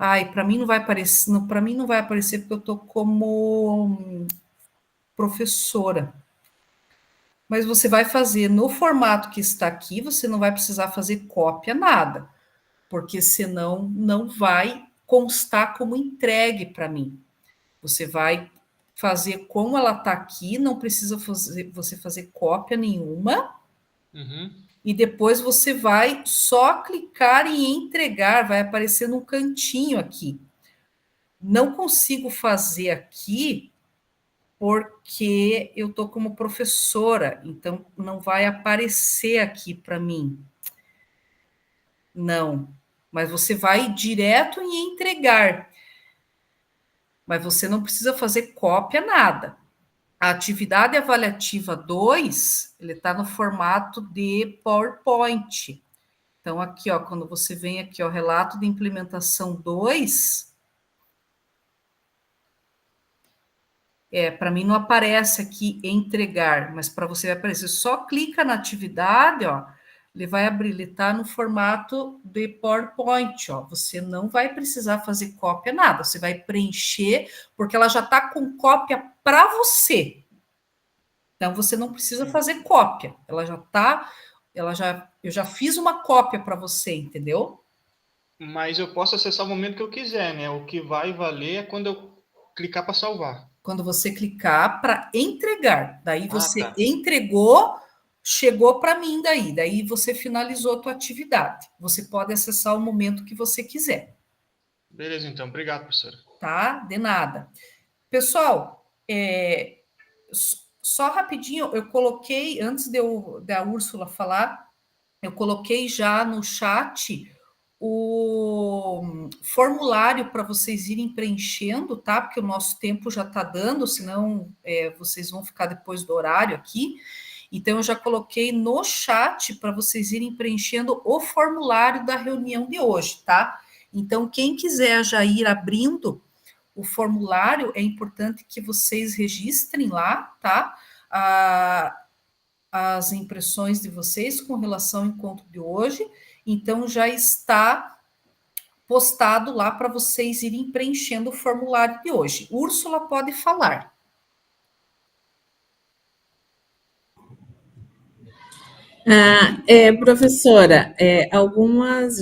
Speaker 1: Ai, para mim não vai aparecer, para mim não vai aparecer porque eu estou como professora. Mas você vai fazer no formato que está aqui, você não vai precisar fazer cópia, nada, porque senão não vai constar como entregue para mim. Você vai fazer como ela está aqui, não precisa você fazer cópia nenhuma, e depois você vai só clicar e entregar, vai aparecer num cantinho aqui. Não consigo fazer aqui porque eu estou como professora, então não vai aparecer aqui para mim. Não, mas você vai direto em entregar. Mas você não precisa fazer cópia, nada. A atividade avaliativa 2, ele está no formato de PowerPoint. Então, aqui, ó, quando você vem aqui, ó, relato de implementação 2, para mim não aparece aqui entregar, mas para você vai aparecer. Só clica na atividade, ó, ele vai abrir, ele está no formato de PowerPoint, ó. Você não vai precisar fazer cópia, nada. Você vai preencher, porque ela já está com cópia para você. Então, você não precisa fazer cópia. Ela já está, eu já fiz uma cópia para você, entendeu?
Speaker 5: Mas eu posso acessar o momento que eu quiser, né? O que vai valer é quando eu clicar para salvar.
Speaker 1: Quando você clicar para entregar, daí você
Speaker 5: tá.
Speaker 1: entregou, chegou para mim daí você finalizou a tua atividade. Você pode acessar o momento que você quiser.
Speaker 5: Beleza, então. Obrigado, professora.
Speaker 1: Tá? De nada. Pessoal, só rapidinho, eu coloquei, antes da Úrsula falar, eu coloquei já no chat o formulário para vocês irem preenchendo, tá? Porque o nosso tempo já está dando, senão vocês vão ficar depois do horário aqui. Então, eu já coloquei no chat para vocês irem preenchendo o formulário da reunião de hoje, tá? Então, quem quiser já ir abrindo o formulário, é importante que vocês registrem lá, tá? As impressões de vocês com relação ao encontro de hoje. Então, já está postado lá para vocês irem preenchendo o formulário de hoje. Úrsula pode falar.
Speaker 4: Professora,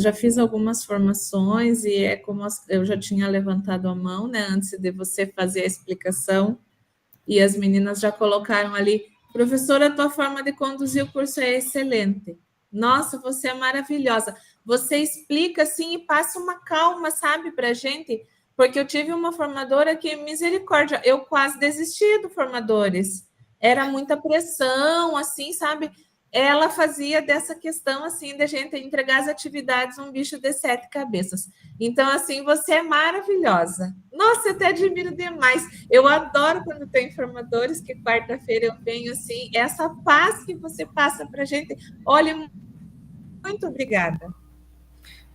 Speaker 4: já fiz algumas formações e como eu já tinha levantado a mão, né, antes de você fazer a explicação, e as meninas já colocaram ali, professora, a tua forma de conduzir o curso é excelente. Nossa, você é maravilhosa. Você explica assim e passa uma calma, sabe, para a gente, porque eu tive uma formadora que, misericórdia, eu quase desisti do formadores. Era muita pressão, assim, sabe? Ela fazia dessa questão, assim, de gente entregar as atividades um bicho de 7 cabeças. Então, assim, você é maravilhosa. Nossa, eu até admiro demais. Eu adoro quando tem formadores, que quarta-feira eu venho, assim, essa paz que você passa para a gente. Olha, muito obrigada.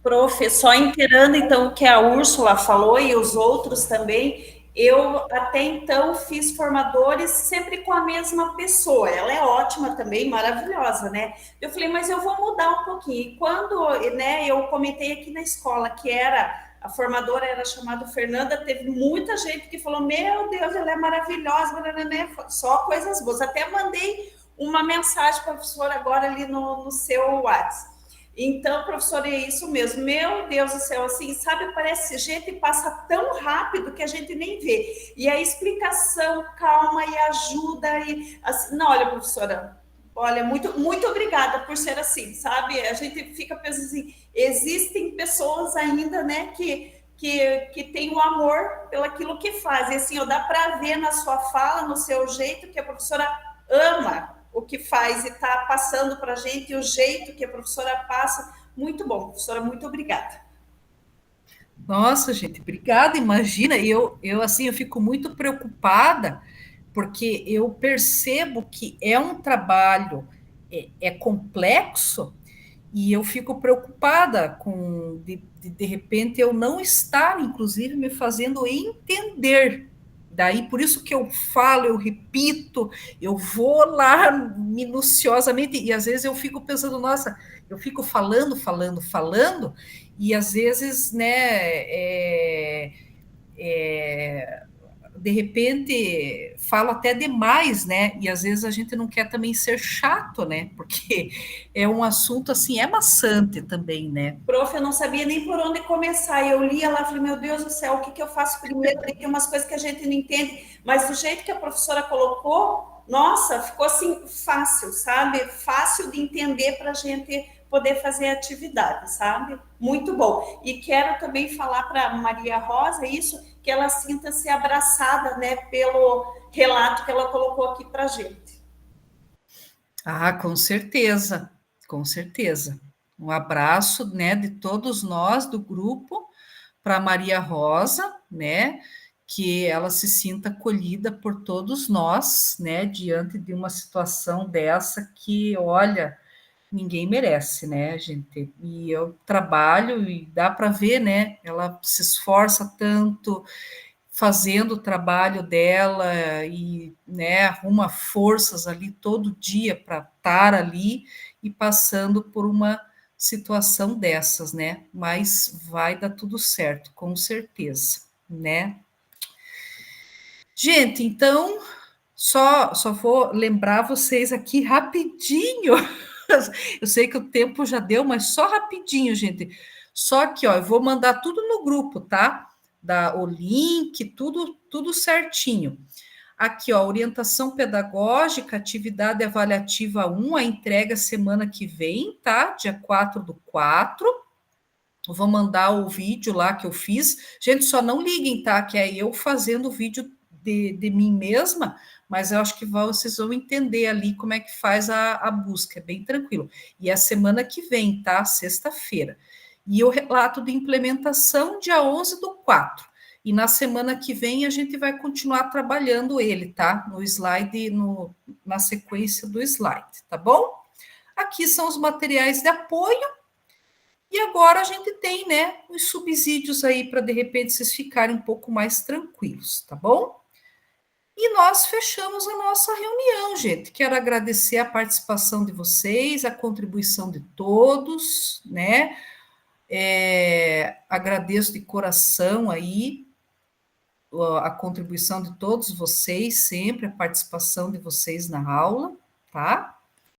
Speaker 6: Prof, só inteirando, então, o que a Úrsula falou e os outros também, eu até então fiz formadores sempre com a mesma pessoa. Ela é ótima também, maravilhosa, né? Eu falei, mas eu vou mudar um pouquinho. E quando, né, eu comentei aqui na escola que a formadora era chamada Fernanda, teve muita gente que falou, meu Deus, ela é maravilhosa, né? Só coisas boas. Até mandei uma mensagem para a professora agora ali no seu WhatsApp. Então, professor, é isso mesmo. Meu Deus do céu, assim, sabe, parece gente passa tão rápido que a gente nem vê. E a explicação calma e ajuda e assim, não, olha, professora, olha, muito, muito obrigada por ser assim, sabe? A gente fica pensando assim, existem pessoas ainda, né, que tem o amor pelaquilo que faz. E assim, dá para ver na sua fala, no seu jeito, que a professora ama o que faz e está passando para a gente, o jeito que a professora passa. Muito bom, professora, muito obrigada.
Speaker 1: Nossa, gente, obrigada. Imagina, eu assim, eu fico muito preocupada, porque eu percebo que é um trabalho complexo, e eu fico preocupada com, de repente, eu não estar, inclusive, me fazendo entender, Daí, por isso que eu falo, eu repito, eu vou lá minuciosamente, e às vezes eu fico pensando, nossa, eu fico falando, e às vezes, né, de repente, falo até demais, né, e às vezes a gente não quer também ser chato, né, porque é um assunto, assim, é maçante também, né.
Speaker 6: Prof, eu não sabia nem por onde começar. Eu lia lá, falei, meu Deus do céu, o que eu faço primeiro? Tem umas coisas que a gente não entende, mas do jeito que a professora colocou, nossa, ficou assim fácil, sabe? Fácil de entender para a gente poder fazer atividade, sabe? Muito bom. E quero também falar para Maria Rosa isso, que ela sinta-se abraçada, né, pelo relato que ela colocou aqui para a gente.
Speaker 1: Ah, com certeza, com certeza. Um abraço, né, de todos nós do grupo para Maria Rosa, né, que ela se sinta acolhida por todos nós, né, diante de uma situação dessa que, olha, ninguém merece, né, gente? E eu trabalho e dá para ver, né, ela se esforça tanto fazendo o trabalho dela e, né, arruma forças ali todo dia para estar ali e passando por uma situação dessas, né? Mas vai dar tudo certo, com certeza, né? Gente, então só vou lembrar vocês aqui rapidinho. Eu sei que o tempo já deu, mas só rapidinho, gente. Só que, ó, eu vou mandar tudo no grupo, tá? O link, tudo certinho. Aqui, ó, orientação pedagógica, atividade avaliativa 1, a entrega semana que vem, tá? Dia 4/4. Eu vou mandar o vídeo lá que eu fiz. Gente, só não liguem, tá? Que é eu fazendo o vídeo de mim mesma, mas eu acho que vocês vão entender ali como é que faz a busca, é bem tranquilo. E é a semana que vem, tá? Sexta-feira. E o relato de implementação, dia 11/4. E na semana que vem a gente vai continuar trabalhando ele, tá? No slide, na sequência do slide, tá bom? Aqui são os materiais de apoio. E agora a gente tem, né, os subsídios aí para de repente vocês ficarem um pouco mais tranquilos, tá bom? E nós fechamos a nossa reunião, gente. Quero agradecer a participação de vocês, a contribuição de todos, né? Agradeço de coração aí a contribuição de todos vocês, sempre a participação de vocês na aula, tá?